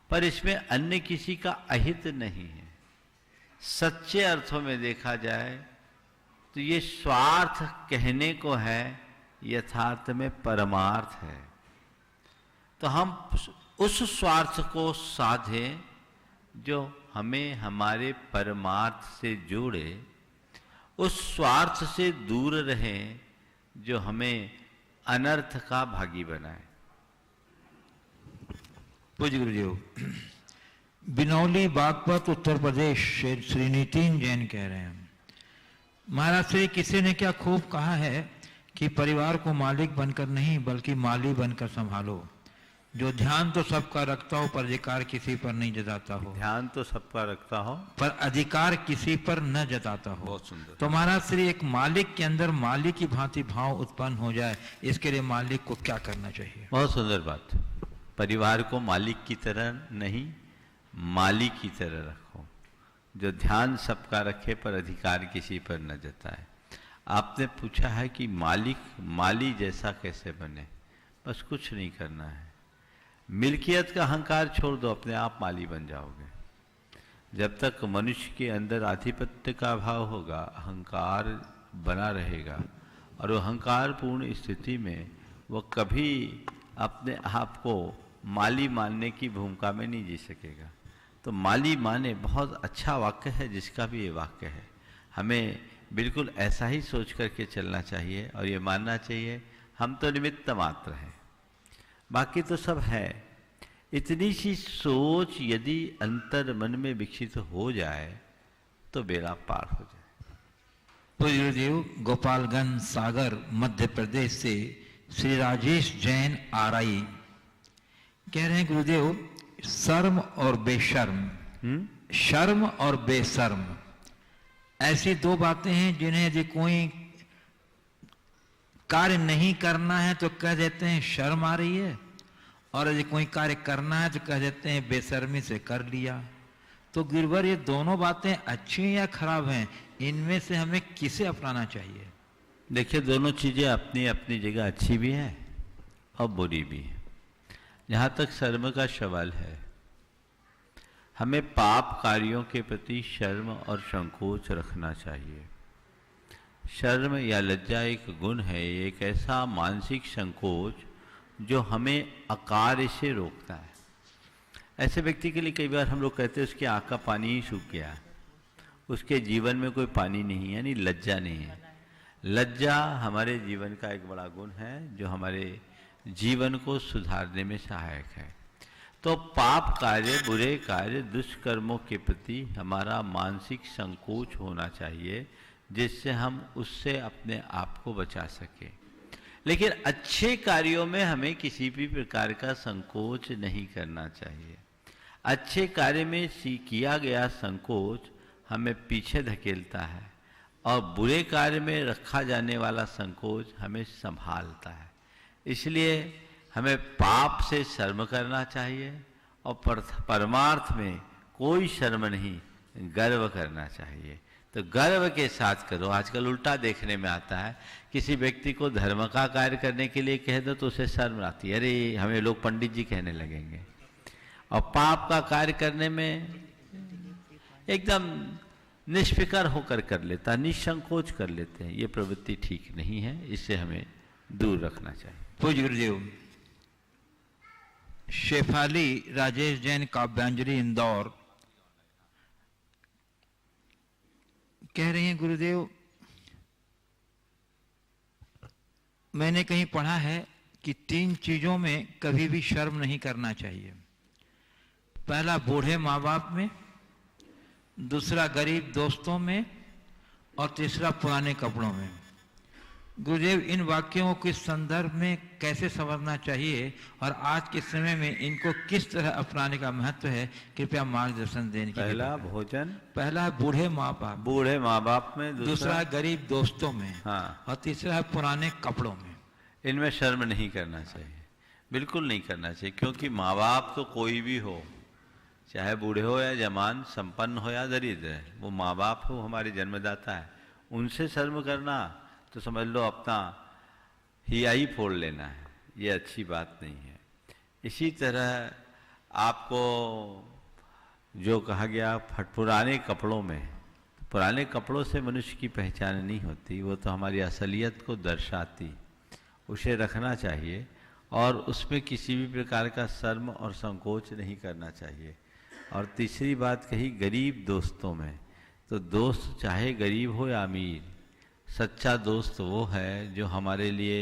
पर इसमें अन्य किसी का अहित नहीं है। सच्चे अर्थों में देखा जाए तो ये स्वार्थ कहने को है, यथार्थ में परमार्थ है। तो हम उस स्वार्थ को साधें जो हमें हमारे परमार्थ से जोड़े, उस स्वार्थ से दूर रहें जो हमें अनर्थ का भागी बनाए। पूज्य गुरुदेव, बिनौली बागपत उत्तर प्रदेश से श्री नितिन जैन कह रहे हैं, महाराज श्री किसी ने क्या खूब कहा है कि परिवार को मालिक बनकर नहीं बल्कि माली बनकर संभालो। जो ध्यान तो सबका रखता हो पर अधिकार किसी पर नहीं जताता हो। ध्यान तो सबका रखता हो पर अधिकार किसी पर न जताता हो। बहुत सुंदर। तो महाराज श्री एक मालिक के अंदर मालिक की भांति भाव उत्पन्न हो जाए, इसके लिए मालिक को क्या करना चाहिए? बहुत सुंदर बात। परिवार को मालिक की तरह नहीं, माली की तरह रखो। जो ध्यान सबका रखे पर अधिकार किसी पर न जताए। आपने पूछा है कि माली जैसा कैसे बने? बस कुछ नहीं करना है, मिल्कियत का अहंकार छोड़ दो, अपने आप माली बन जाओगे। जब तक मनुष्य के अंदर आधिपत्य का भाव होगा, अहंकार बना रहेगा, और वो अहंकार पूर्ण स्थिति में वो कभी अपने आप को माली मानने की भूमिका में नहीं जी सकेगा। तो माली माने बहुत अच्छा वाक्य है, जिसका भी ये वाक्य है। हमें बिल्कुल ऐसा ही सोच करके चलना चाहिए और ये मानना चाहिए हम तो निमित्त मात्र हैं, बाकी तो सब है। इतनी सी सोच यदि अंतर मन में विकसित हो जाए तो बेड़ा पार हो जाए। पूज्य गुरुदेव, गोपालगंज सागर मध्य प्रदेश से श्री राजेश जैन आरआई कह रहे हैं, गुरुदेव शर्म और बेशर्म, शर्म और बेशर्म ऐसी दो बातें हैं जिन्हें यदि कोई कार्य नहीं करना है तो कह देते हैं शर्म आ रही है, और यदि कोई कार्य करना है तो कह देते हैं बेशर्मी से कर लिया। तो गिरवर, ये दोनों बातें अच्छी हैं या खराब हैं? इनमें से हमें किसे अपनाना चाहिए? देखिए, दोनों चीजें अपनी अपनी जगह अच्छी भी हैं और बुरी भी हैं। जहाँ तक शर्म का सवाल है, हमें पाप कार्यों के प्रति शर्म और संकोच रखना चाहिए। शर्म या लज्जा एक गुण है, एक ऐसा मानसिक संकोच जो हमें अकार्य से रोकता है। ऐसे व्यक्ति के लिए कई बार हम लोग कहते हैं उसकी आँख का पानी ही सूख गया, उसके जीवन में कोई पानी नहीं है, यानी लज्जा नहीं है। लज्जा हमारे जीवन का एक बड़ा गुण है जो हमारे जीवन को सुधारने में सहायक है। तो पाप कार्य, बुरे कार्य, दुष्कर्मों के प्रति हमारा मानसिक संकोच होना चाहिए, जिससे हम उससे अपने आप को बचा सकें। लेकिन अच्छे कार्यों में हमें किसी भी प्रकार का संकोच नहीं करना चाहिए। अच्छे कार्य में किया गया संकोच हमें पीछे धकेलता है और बुरे कार्य में रखा जाने वाला संकोच हमें संभालता है। इसलिए हमें पाप से शर्म करना चाहिए और परमार्थ में कोई शर्म नहीं, गर्व करना चाहिए। तो गर्व के साथ करो। आजकल उल्टा देखने में आता है, किसी व्यक्ति को धर्म का कार्य करने के लिए कह दो तो उसे शर्म आती है, अरे हमें लोग पंडित जी कहने लगेंगे। और पाप का कार्य करने में एकदम निष्फिकर होकर कर लेता, निसंकोच कर लेते हैं। ये प्रवृत्ति ठीक नहीं है, इससे हमें दूर रखना चाहिए। पूज्य गुरुदेव, शेफाली राजेश जैन, काव्यांजलि, इंदौर, कह रही हैं गुरुदेव, मैंने कहीं पढ़ा है कि 3 चीजों में कभी भी शर्म नहीं करना चाहिए। पहला बूढ़े माँ बाप में, दूसरा गरीब दोस्तों में, और तीसरा पुराने कपड़ों में। गुरुदेव, इन वाक्यों के संदर्भ में कैसे समझना चाहिए और आज के समय में इनको किस तरह अपनाने का महत्व है, कृपया मार्गदर्शन देने की। पहला भोजन, पहला बूढ़े माँ बाप, बूढ़े माँ बाप में, दूसरा गरीब दोस्तों में, हाँ, और तीसरा है पुराने कपड़ों में। इनमें शर्म नहीं करना चाहिए, बिल्कुल नहीं करना चाहिए। क्योंकि माँ बाप तो कोई भी हो, चाहे बूढ़े हो या जवान, संपन्न हो या दरिद्र, वो माँ बाप हो, हमारे जन्मदाता है। उनसे शर्म करना तो समझ लो अपना हियाई फोड़ लेना है, ये अच्छी बात नहीं है। इसी तरह आपको जो कहा गया पुराने कपड़ों में, पुराने कपड़ों से मनुष्य की पहचान नहीं होती, वो तो हमारी असलियत को दर्शाती, उसे रखना चाहिए और उसमें किसी भी प्रकार का शर्म और संकोच नहीं करना चाहिए। और तीसरी बात कही गरीब दोस्तों में, तो दोस्त चाहे गरीब हो या अमीर, सच्चा दोस्त वो है जो हमारे लिए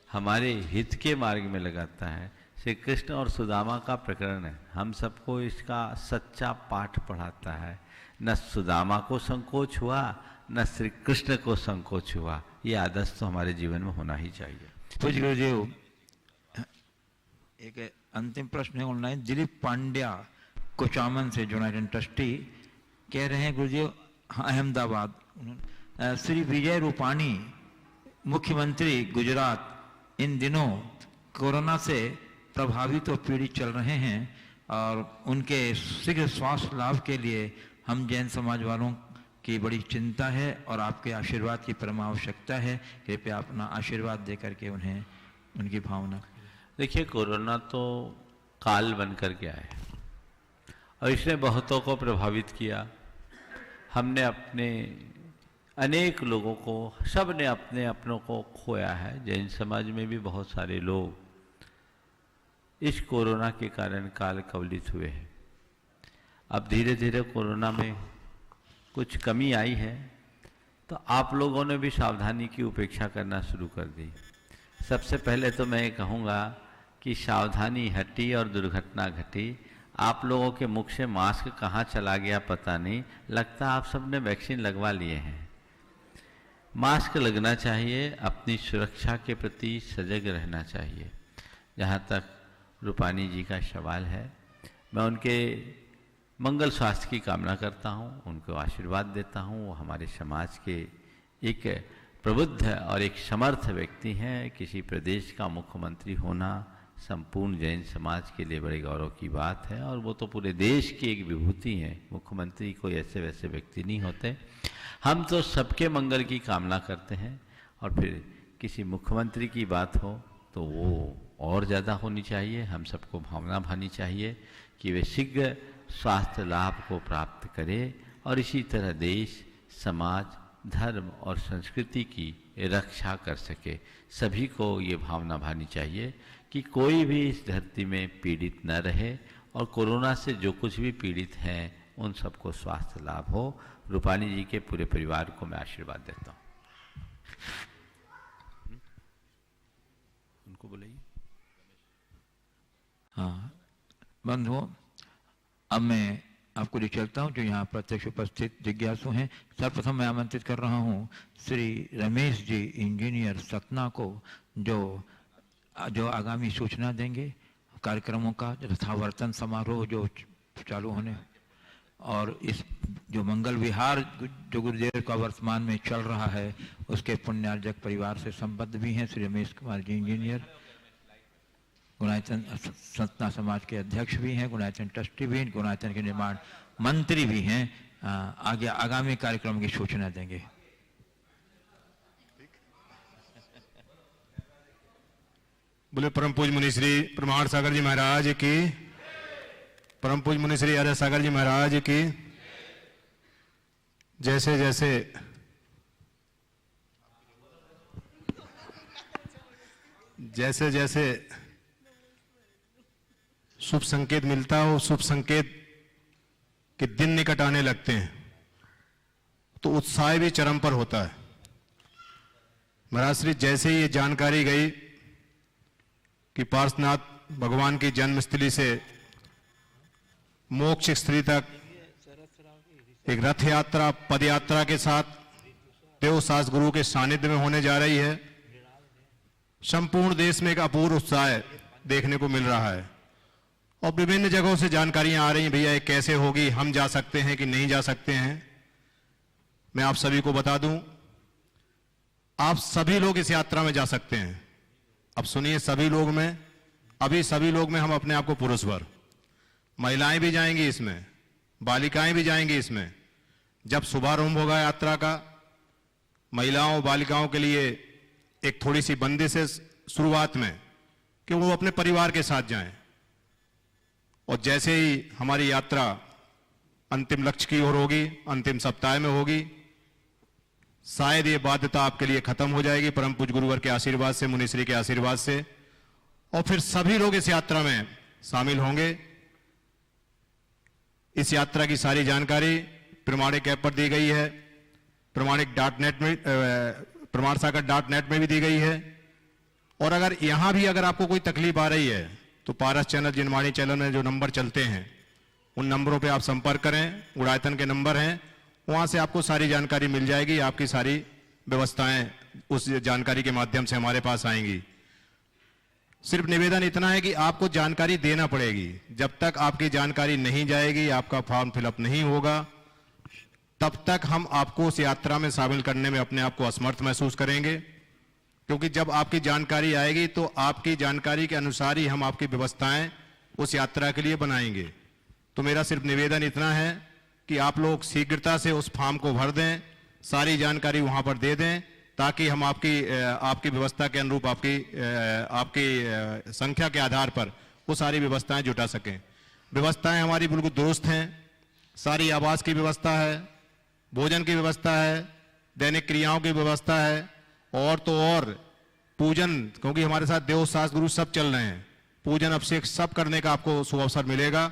हमारे हित के मार्ग में लगाता है। श्री कृष्ण और सुदामा का प्रकरण है, हम सबको इसका सच्चा पाठ पढ़ाता है। न सुदामा को संकोच हुआ, न श्री कृष्ण को संकोच हुआ। ये आदर्श तो हमारे जीवन में होना ही चाहिए। पूज्य गुरुदेव, एक अंतिम प्रश्न है ऑनलाइन। दिलीप पांड्या कोचामन से यूनाइटेड ट्रस्टी कह रहे हैं गुरुदेव, अहमदाबाद, श्री विजय रूपाणी मुख्यमंत्री गुजरात इन दिनों कोरोना से प्रभावित और पीड़ित चल रहे हैं और उनके शीघ्र स्वास्थ्य लाभ के लिए हम जैन समाज वालों की बड़ी चिंता है और आपके आशीर्वाद की परम आवश्यकता है। कृपया अपना आशीर्वाद दे करके उन्हें उनकी भावना। देखिए, कोरोना तो काल बन कर के आया और इसने बहुतों को प्रभावित किया। हमने अपने अनेक लोगों को, सब ने अपने अपनों को खोया है। जैन समाज में भी बहुत सारे लोग इस कोरोना के कारण काल कवलित हुए हैं। अब धीरे धीरे कोरोना में कुछ कमी आई है, तो आप लोगों ने भी सावधानी की उपेक्षा करना शुरू कर दी। सबसे पहले तो मैं ये कहूँगा कि सावधानी हटी और दुर्घटना घटी। आप लोगों के मुख से मास्क कहाँ चला गया पता नहीं, लगता आप सब ने वैक्सीन लगवा लिए हैं। मास्क लगना चाहिए, अपनी सुरक्षा के प्रति सजग रहना चाहिए। जहाँ तक रूपानी जी का सवाल है, मैं उनके मंगल स्वास्थ्य की कामना करता हूँ, उनको आशीर्वाद देता हूँ। वो हमारे समाज के एक प्रबुद्ध और एक समर्थ व्यक्ति हैं। किसी प्रदेश का मुख्यमंत्री होना संपूर्ण जैन समाज के लिए बड़े गौरव की बात है और वो तो पूरे देश की एक विभूति है। मुख्यमंत्री कोई ऐसे वैसे व्यक्ति नहीं होते। हम तो सबके मंगल की कामना करते हैं और फिर किसी मुख्यमंत्री की बात हो तो वो और ज़्यादा होनी चाहिए। हम सबको भावना भानी चाहिए कि वे शीघ्र स्वास्थ्य लाभ को प्राप्त करें और इसी तरह देश, समाज, धर्म और संस्कृति की रक्षा कर सके। सभी को ये भावना भानी चाहिए कि कोई भी इस धरती में पीड़ित न रहे और कोरोना से जो कुछ भी पीड़ित हैं उन सबको स्वास्थ्य लाभ हो। रूपानी जी के पूरे परिवार को मैं आशीर्वाद देता हूँ। उनको बोलिए। हाँ बंधुओं, अब मैं आपको ले चलता हूँ जो यहाँ प्रत्यक्ष उपस्थित जिज्ञासु हैं। सर्वप्रथम मैं आमंत्रित कर रहा हूँ श्री रमेश जी इंजीनियर सतना को, जो आगामी सूचना देंगे कार्यक्रमों का, रथावर्तन समारोह जो चालू होने और इस जो मंगल विहार जो गुरुदेव का वर्तमान में चल रहा है उसके पुण्यार्जक परिवार से संबद्ध भी हैं श्री रमेश कुमार जी इंजीनियर। गुणायतन सतना समाज के अध्यक्ष भी हैं, गुणायतन ट्रस्टी भी हैं, गुणायतन के निर्माण मंत्री भी हैं। आगे आगामी कार्यक्रम की सूचना देंगे। बोले परम पूज्य मुनि श्री प्रमाण सागर जी महाराज की, परम पूज्य मुनि श्री अरय सागर जी महाराज की। जैसे जैसे जैसे जैसे शुभ संकेत मिलता हो, शुभ संकेत के दिन निकट आने लगते हैं तो उत्साह भी चरम पर होता है। महाराज श्री जैसे ही ये जानकारी गई कि पार्श्वनाथ भगवान की जन्मस्थली से मोक्ष स्थली तक एक रथ यात्रा, पद यात्रा के साथ देवशास्त्र गुरु के सानिध्य में होने जा रही है, संपूर्ण देश में एक अपूर्व उत्साह देखने को मिल रहा है और विभिन्न जगहों से जानकारियां आ रही हैं, भैया ये कैसे होगी, हम जा सकते हैं कि नहीं जा सकते हैं। मैं आप सभी को बता दूं, आप सभी लोग इस यात्रा में जा सकते हैं। अब सुनिए, सभी लोग में, अभी सभी लोग में हम अपने आप को पुरुष भर, महिलाएं भी जाएंगी इसमें, बालिकाएं भी जाएंगी इसमें। जब शुभारंभ होगा यात्रा का, महिलाओं बालिकाओं के लिए एक थोड़ी सी बंदिश है शुरुआत में कि वो अपने परिवार के साथ जाएं और जैसे ही हमारी यात्रा अंतिम लक्ष्य की ओर होगी, अंतिम सप्ताह में होगी, शायद ये बाध्यता आपके लिए खत्म हो जाएगी परम पूज्य गुरुवर के आशीर्वाद से, मुनिश्री के आशीर्वाद से, और फिर सभी लोग इस यात्रा में शामिल होंगे। इस यात्रा की सारी जानकारी प्रमाणिक ऐप पर दी गई है, प्रमाणिक.net में, प्रमाणसागर.net में भी दी गई है। और अगर यहां भी अगर आपको कोई तकलीफ आ रही है तो पारस चैनल, जिनवाणी चैनल में जो नंबर चलते हैं उन नंबरों पे आप संपर्क करें, गुणायतन के नंबर हैं, वहां से आपको सारी जानकारी मिल जाएगी। आपकी सारी व्यवस्थाएं उस जानकारी के माध्यम से हमारे पास आएंगी। सिर्फ निवेदन इतना है कि आपको जानकारी देना पड़ेगी। जब तक आपकी जानकारी नहीं जाएगी, आपका फॉर्म फिलअप नहीं होगा, तब तक हम आपको उस यात्रा में शामिल करने में अपने आप को असमर्थ महसूस करेंगे। क्योंकि जब आपकी जानकारी आएगी तो आपकी जानकारी के अनुसार ही हम आपकी व्यवस्थाएं उस यात्रा के लिए बनाएंगे। तो मेरा सिर्फ निवेदन इतना है कि आप लोग शीघ्रता से उस फॉर्म को भर दें, सारी जानकारी वहां पर दे दें, ताकि हम आपकी व्यवस्था के अनुरूप आपकी संख्या के आधार पर वो सारी व्यवस्थाएं जुटा सकें। व्यवस्थाएं हमारी बिल्कुल दुरुस्त हैं। सारी आवास की व्यवस्था है, भोजन की व्यवस्था है, दैनिक क्रियाओं की व्यवस्था है, और तो और पूजन, क्योंकि हमारे साथ देव शास्त्र गुरु सब चल रहे हैं, पूजन अभिषेक सब करने का आपको सुअवसर मिलेगा।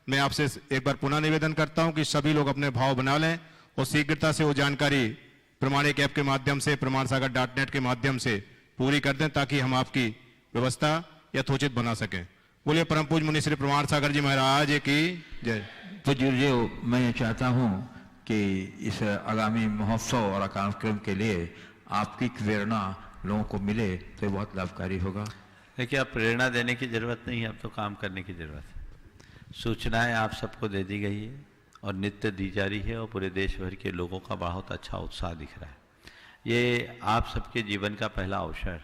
मैं आपसे एक बार पुनः निवेदन करता हूं कि सभी लोग अपने भाव बना लें और शीघ्रता से वो जानकारी प्रमाणिक ऐप के माध्यम से, प्रमाणसागर.net के माध्यम से पूरी कर दें, ताकि हम आपकी व्यवस्था यथोचित बना सकें। बोलिए परम पूज्य मुनि श्री प्रमाण सागर जी महाराज की जय। पूज्य जी, मैं चाहता हूं कि इस आगामी महोत्सव और कार्यक्रम के लिए आपकी प्रेरणा लोगों को मिले तो बहुत लाभकारी होगा। देखिए, अब प्रेरणा देने की जरूरत नहीं है, अब तो काम करने की जरूरत है। सूचनाएं आप सबको दे दी गई है और नित्य दी जा रही है और पूरे देश भर के लोगों का बहुत अच्छा उत्साह दिख रहा है। ये आप सबके जीवन का पहला अवसर,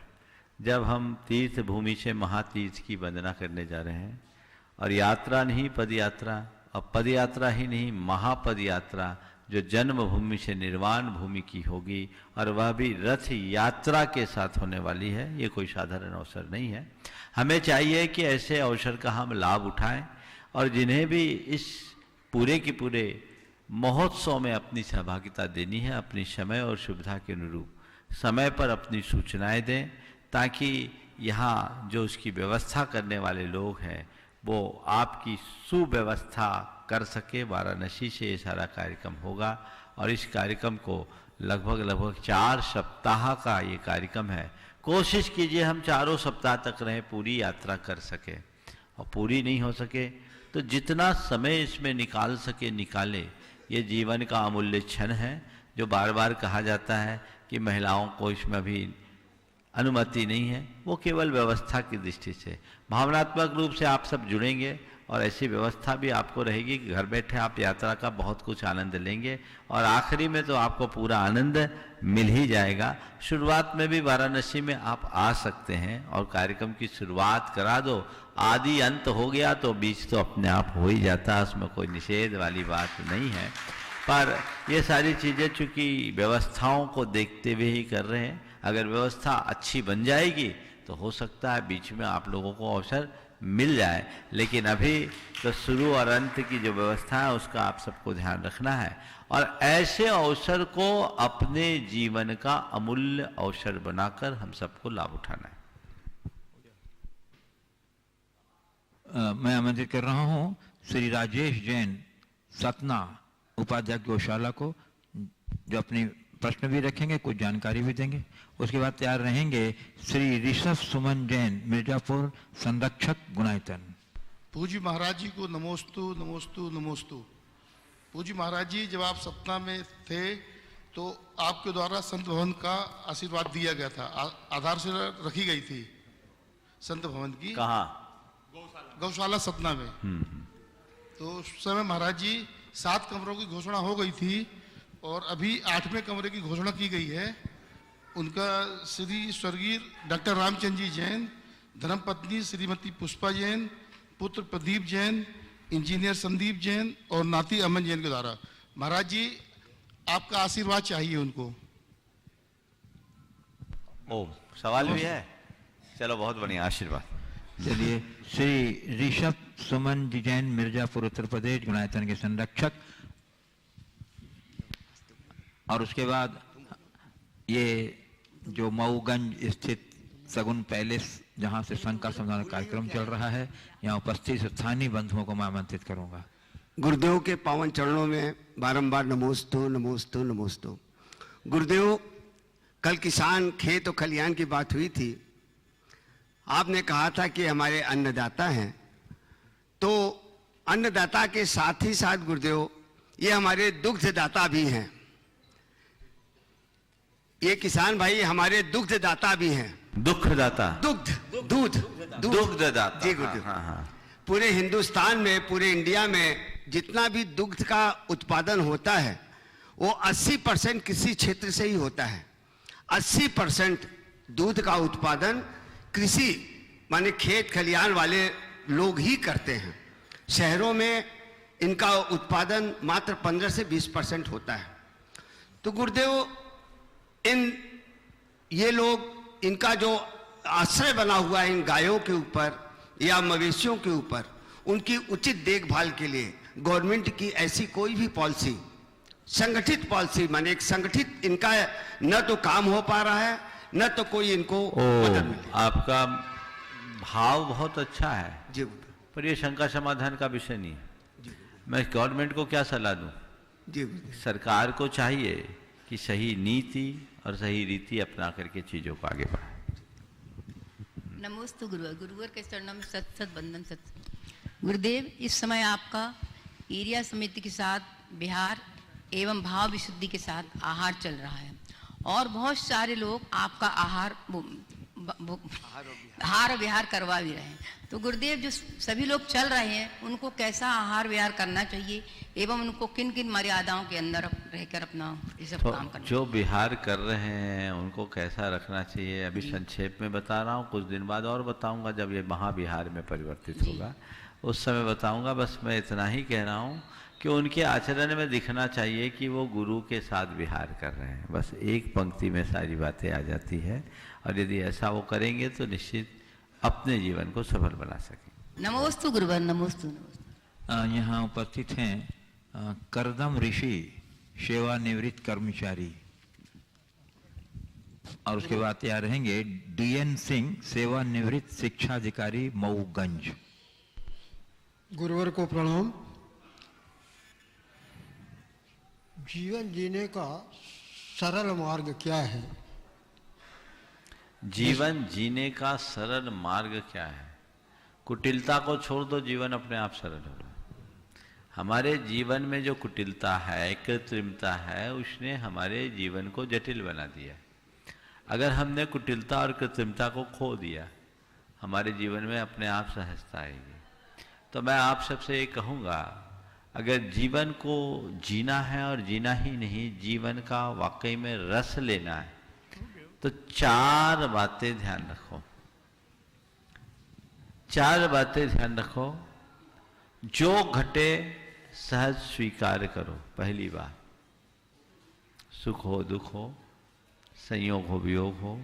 जब हम तीर्थ भूमि से महातीर्थ की वंदना करने जा रहे हैं, और यात्रा नहीं पद यात्रा, और पद यात्रा ही नहीं महापद यात्रा, जो जन्मभूमि से निर्वाण भूमि की होगी, और वह भी रथ यात्रा के साथ होने वाली है। ये कोई साधारण अवसर नहीं है। हमें चाहिए कि ऐसे अवसर का हम लाभ उठाएं, और जिन्हें भी इस पूरे के पूरे महोत्सव में अपनी सहभागिता देनी है, अपनी समय और सुविधा के अनुरूप समय पर अपनी सूचनाएं दें, ताकि यहाँ जो उसकी व्यवस्था करने वाले लोग हैं वो आपकी सुव्यवस्था कर सके। वाराणसी से ये सारा कार्यक्रम होगा, और इस कार्यक्रम को लगभग 4 सप्ताह का ये कार्यक्रम है। कोशिश कीजिए हम 4 सप्ताह तक रहें, पूरी यात्रा कर सके, और पूरी नहीं हो सके तो जितना समय इसमें निकाल सके निकाले। ये जीवन का अमूल्य क्षण है। जो बार बार कहा जाता है कि महिलाओं को इसमें अभी अनुमति नहीं है, वो केवल व्यवस्था की दृष्टि से। भावनात्मक रूप से आप सब जुड़ेंगे, और ऐसी व्यवस्था भी आपको रहेगी कि घर बैठे आप यात्रा का बहुत कुछ आनंद लेंगे, और आखिरी में तो आपको पूरा आनंद मिल ही जाएगा। शुरुआत में भी वाराणसी में आप आ सकते हैं और कार्यक्रम की शुरुआत करा दो। आदि अंत हो गया तो बीच तो अपने आप हो ही जाता है, उसमें कोई निषेध वाली बात नहीं है। पर ये सारी चीज़ें चूँकि व्यवस्थाओं को देखते हुए ही कर रहे हैं। अगर व्यवस्था अच्छी बन जाएगी तो हो सकता है बीच में आप लोगों को अवसर मिल जाए, लेकिन अभी तो शुरू और अंत की जो व्यवस्था है उसका आप सबको ध्यान रखना है, और ऐसे अवसर को अपने जीवन का अमूल्य अवसर बनाकर हम सबको लाभ उठाना है। मैं आमंत्रित कर रहा हूं श्री राजेश जैन सतना उपाध्यक्ष गौशाला को, जो अपनी प्रश्न भी रखेंगे, कुछ जानकारी भी देंगे। उसके बाद तैयार रहेंगे श्री ऋषभ सुमन जैन मिर्जापुर संरक्षक गुणायतन। पूज्य महाराज जी को नमोस्तु नमोस्तु नमोस्तु। पूज्य महाराज जी, जब आप सतना में थे तो आपके द्वारा संत भवन का आशीर्वाद दिया गया था, आधारशिला रखी गई थी संत भवन की। कहाँ? गौशाला सतना में। तो उस समय महाराज जी 7 कमरों की घोषणा हो गई थी, और अभी 8वें कमरे की घोषणा की गई है। उनका श्री स्वर्गीय डॉक्टर रामचंद्र जी जैन, धर्मपत्नी श्रीमती पुष्पा जैन, पुत्र प्रदीप जैन, इंजीनियर संदीप जैन और नाती अमन जैन के द्वारा। महाराज जी, आपका आशीर्वाद चाहिए उनको। ओ, सवाल भी है? चलो, बहुत बढ़िया, आशीर्वाद। चलिए, श्री ऋषभ सुमन जी जैन मिर्जापुर उत्तर प्रदेश गुणायतन के संरक्षक, और उसके बाद ये जो मऊगंज स्थित सगुन पैलेस जहाँ से संघ का संविधान कार्यक्रम चल रहा है, यहाँ उपस्थित स्थानीय बंधुओं को मैं आमंत्रित करूंगा। गुरुदेव के पावन चरणों में बारंबार नमोस्तु नमोस्तु नमोस्तु। गुरुदेव, कल किसान खेत और खलियान की बात हुई थी। आपने कहा था कि हमारे अन्नदाता हैं, तो अन्नदाता के साथ ही साथ गुरुदेव ये हमारे दुग्धदाता भी हैं। ये किसान भाई हमारे दुग्धदाता भी हैं। दुग्धदाता? दुग्धदाता जी गुरुदेव। पूरे हिंदुस्तान में, पूरे इंडिया में जितना भी दुग्ध का उत्पादन होता है वो 80% कृषि क्षेत्र से ही होता है। 80% दूध का उत्पादन कृषि माने खेत खलियान वाले लोग ही करते हैं। शहरों में इनका उत्पादन मात्र 15 से 20% होता है। तो गुरुदेव, ये लोग, इनका जो आश्रय बना हुआ है इन गायों के ऊपर या मवेशियों के ऊपर, उनकी उचित देखभाल के लिए गवर्नमेंट की ऐसी कोई भी पॉलिसी, संगठित पॉलिसी माने एक संगठित इनका न तो काम हो पा रहा है, न तो कोई इनको मदद मिले। आपका भाव बहुत अच्छा है जी, पर ये शंका समाधान का विषय नहीं है। मैं गवर्नमेंट को क्या सलाह दूं? जी, सरकार को चाहिए कि सही नीति और सही रीति अपना करके चीजों को आगे बढ़ाए। नमोस्तु गुरुवर। गुरुवर के चरणों में सत सत वंदन। सत गुरुदेव, इस समय आपका एरिया समिति के साथ बिहार एवं भाव विशुद्धि के साथ आहार चल रहा है, और बहुत सारे लोग आपका आहार विहार करवा भी रहे हैं। तो गुरुदेव, जो सभी लोग चल रहे हैं उनको कैसा आहार विहार करना चाहिए एवं उनको किन किन मर्यादाओं के अंदर रहकर अपना ये सब काम करना? जो बिहार कर रहे हैं उनको कैसा रखना चाहिए अभी संक्षेप में बता रहा हूँ। कुछ दिन बाद और बताऊंगा, जब ये महाबिहार में परिवर्तित होगा उस समय बताऊंगा। बस मैं इतना ही कह रहा हूँ कि उनके आचरण में दिखना चाहिए कि वो गुरु के साथ विहार कर रहे हैं। बस एक पंक्ति में सारी बातें आ जाती है, और यदि ऐसा वो करेंगे तो निश्चित अपने जीवन को सफल बना सकें। नमोस्तु गुरुवर, नमोस्तु नमोस्तु। यहाँ उपस्थित हैं करदम ऋषि, सेवानिवृत्त कर्मचारी, और उसके बाद यहाँ रहेंगे DN सिंह, सेवानिवृत्त शिक्षा अधिकारी मऊगंज। गुरुवर को प्रणाम। जीवन जीने का सरल मार्ग क्या है? जीवन जीने का सरल मार्ग क्या है? कुटिलता को छोड़ दो, जीवन अपने आप सरल होगा। हमारे जीवन में जो कुटिलता है, कृत्रिमता है, उसने हमारे जीवन को जटिल बना दिया। अगर हमने कुटिलता और कृत्रिमता को खो दिया, हमारे जीवन में अपने आप सहजता आएगी। तो मैं आप सबसे ये कहूँगा, अगर जीवन को जीना है और जीना ही नहीं, जीवन का वाकई में रस लेना है, तो 4 बातें ध्यान रखो। 4 बातें ध्यान रखो। जो घटे सहज स्वीकार करो। पहली बात, सुख हो दुख हो, संयोग हो वियोग हो,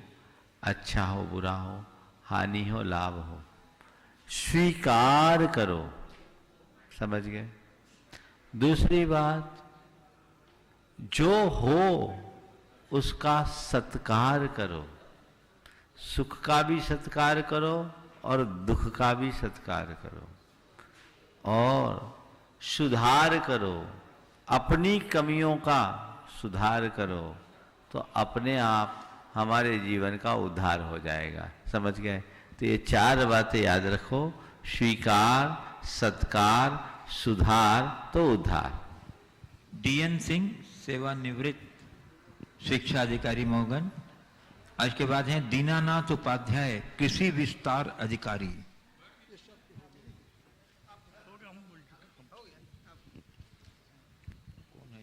अच्छा हो बुरा हो, हानि हो लाभ हो, स्वीकार करो। समझ गए? दूसरी बात, जो हो उसका सत्कार करो। सुख का भी सत्कार करो और दुख का भी सत्कार करो, और सुधार करो। अपनी कमियों का सुधार करो, तो अपने आप हमारे जीवन का उद्धार हो जाएगा। समझ गए? तो ये 4 बातें याद रखो, स्वीकार, सत्कार, सुधार तो उद्धार। DN सिंह, सेवानिवृत्त शिक्षा अधिकारी मऊगंज। आज के बाद हैं दीनानाथ उपाध्याय, कृषि विस्तार अधिकारी।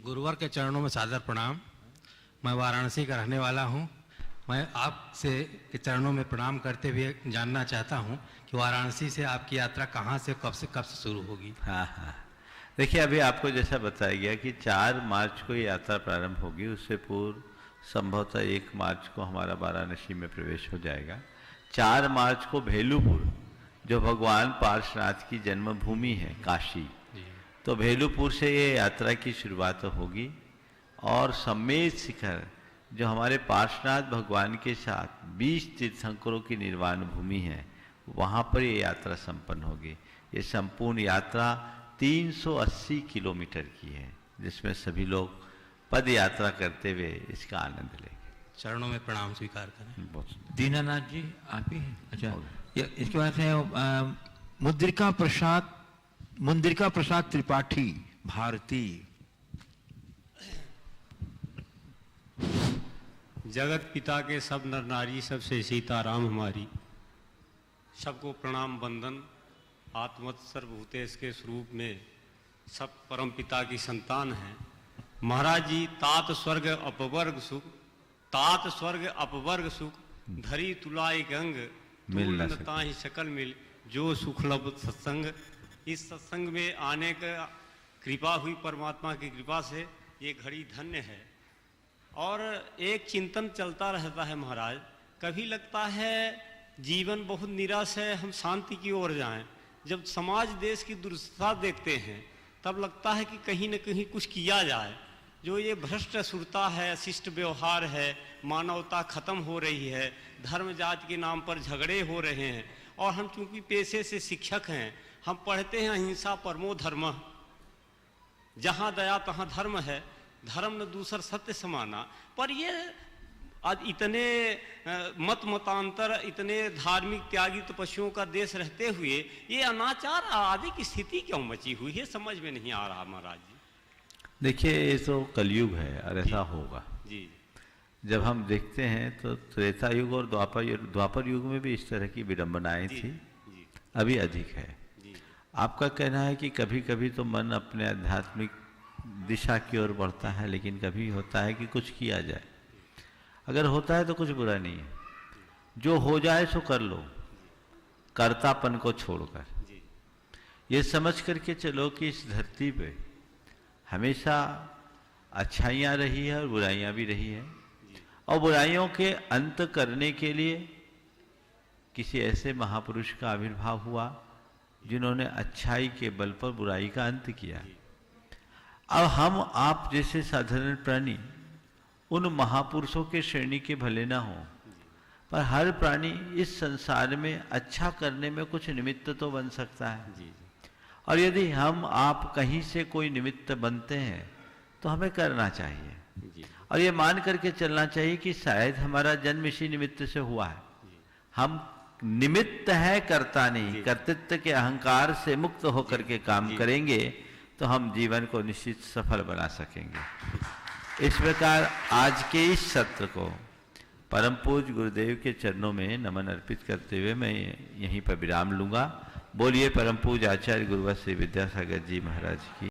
गुरुवर के चरणों में सादर प्रणाम। मैं वाराणसी का रहने वाला हूं। मैं आपसे के चरणों में प्रणाम करते हुए जानना चाहता हूं कि वाराणसी से आपकी यात्रा कहां से कब से शुरू होगी? हाँ हाँ, देखिए अभी आपको जैसा बताया गया कि 4 मार्च को ये यात्रा प्रारंभ होगी। उससे पूर्व संभवतः 1 मार्च को हमारा वाराणसी में प्रवेश हो जाएगा। 4 मार्च को भेलूपुर, जो भगवान पार्श्वनाथ की जन्मभूमि है काशी, तो भेलूपुर से ये यात्रा की शुरुआत होगी। और सम्मेद शिखर, जो हमारे पार्श्वनाथ भगवान के साथ 20 तीर्थंकरों की निर्वाण भूमि है, वहाँ पर ये यात्रा संपन्न होगी। ये संपूर्ण यात्रा 380 किलोमीटर की है, जिसमें सभी लोग पद यात्रा करते हुए इसका आनंद लेंगे। चरणों में प्रणाम स्वीकार करें। दीनानाथ जी आप ही हैं? अच्छा, इसके बाद है मुद्रिका प्रसाद त्रिपाठी, भारती। जगत पिता के सब नर नारी, सबसे सीताराम हमारी। सबको प्रणाम वंदन। आत्मत सर्वभूतेश के स्वरूप में सब परम पिता की संतान हैं। महाराज जी, तात स्वर्ग अपवर्ग सुख, तात स्वर्ग अपवर्ग सुख, धरी तुला एक अंग, तुलनता ही सकल मिल, जो सुख लब सत्संग। इस सत्संग में आने का कृपा हुई परमात्मा की कृपा से, ये घड़ी धन्य है। और एक चिंतन चलता रहता है महाराज, कभी लगता है जीवन बहुत निराश है, हम शांति की ओर जाएं। जब समाज देश की दुर्दशा देखते हैं, तब लगता है कि कहीं न कहीं कुछ किया जाए। जो ये भ्रष्ट असुरता है, अशिष्ट व्यवहार है, मानवता खत्म हो रही है, धर्म जाति के नाम पर झगड़े हो रहे हैं। और हम चूंकि पेशे से शिक्षक हैं, हम पढ़ते हैं अहिंसा परमो धर्म, जहाँ दया तहाँ धर्म है, धर्म न दूसर सत्य समाना। पर ये आज इतने मतांतर, इतने धार्मिक त्यागी तपस्वियों का देश रहते हुए ये अनाचार आदि की स्थिति क्यों मची हुई है, समझ में नहीं आ रहा महाराज जी। देखिए, ये तो कलयुग है और ऐसा होगा जी। जब हम देखते हैं तो त्रेता युग और द्वापर युग में भी इस तरह की विडंबनाएं थी, अभी अधिक है। आपका कहना है कि कभी कभी तो मन अपने आध्यात्मिक दिशा की ओर बढ़ता है, लेकिन कभी होता है कि कुछ किया जाए। अगर होता है तो कुछ बुरा नहीं है, जो हो जाए सो कर लो, कर्तापन को छोड़कर। ये समझ करके चलो कि इस धरती पे हमेशा अच्छाइयाँ रही है और बुराइयाँ भी रही है, और बुराइयों के अंत करने के लिए किसी ऐसे महापुरुष का आविर्भाव हुआ जिन्होंने अच्छाई के बल पर बुराई का अंत किया। अब हम आप जैसे साधारण प्राणी उन महापुरुषों के श्रेणी के भले ना हो, पर हर प्राणी इस संसार में अच्छा करने में कुछ निमित्त तो बन सकता है। और यदि हम आप कहीं से कोई निमित्त बनते हैं तो हमें करना चाहिए, और ये मान करके चलना चाहिए कि शायद हमारा जन्म इसी निमित्त से हुआ है। हम निमित्त है, करता नहीं। कर्तृत्व के अहंकार से मुक्त होकर के काम करेंगे तो हम जीवन को निश्चित सफल बना सकेंगे। इस प्रकार आज के इस सत्र को परम पूज्य गुरुदेव के चरणों में नमन अर्पित करते हुए मैं यहीं पर विराम लूंगा। बोलिए परम पूज्य आचार्य गुरुवर श्री विद्यासागर जी महाराज की।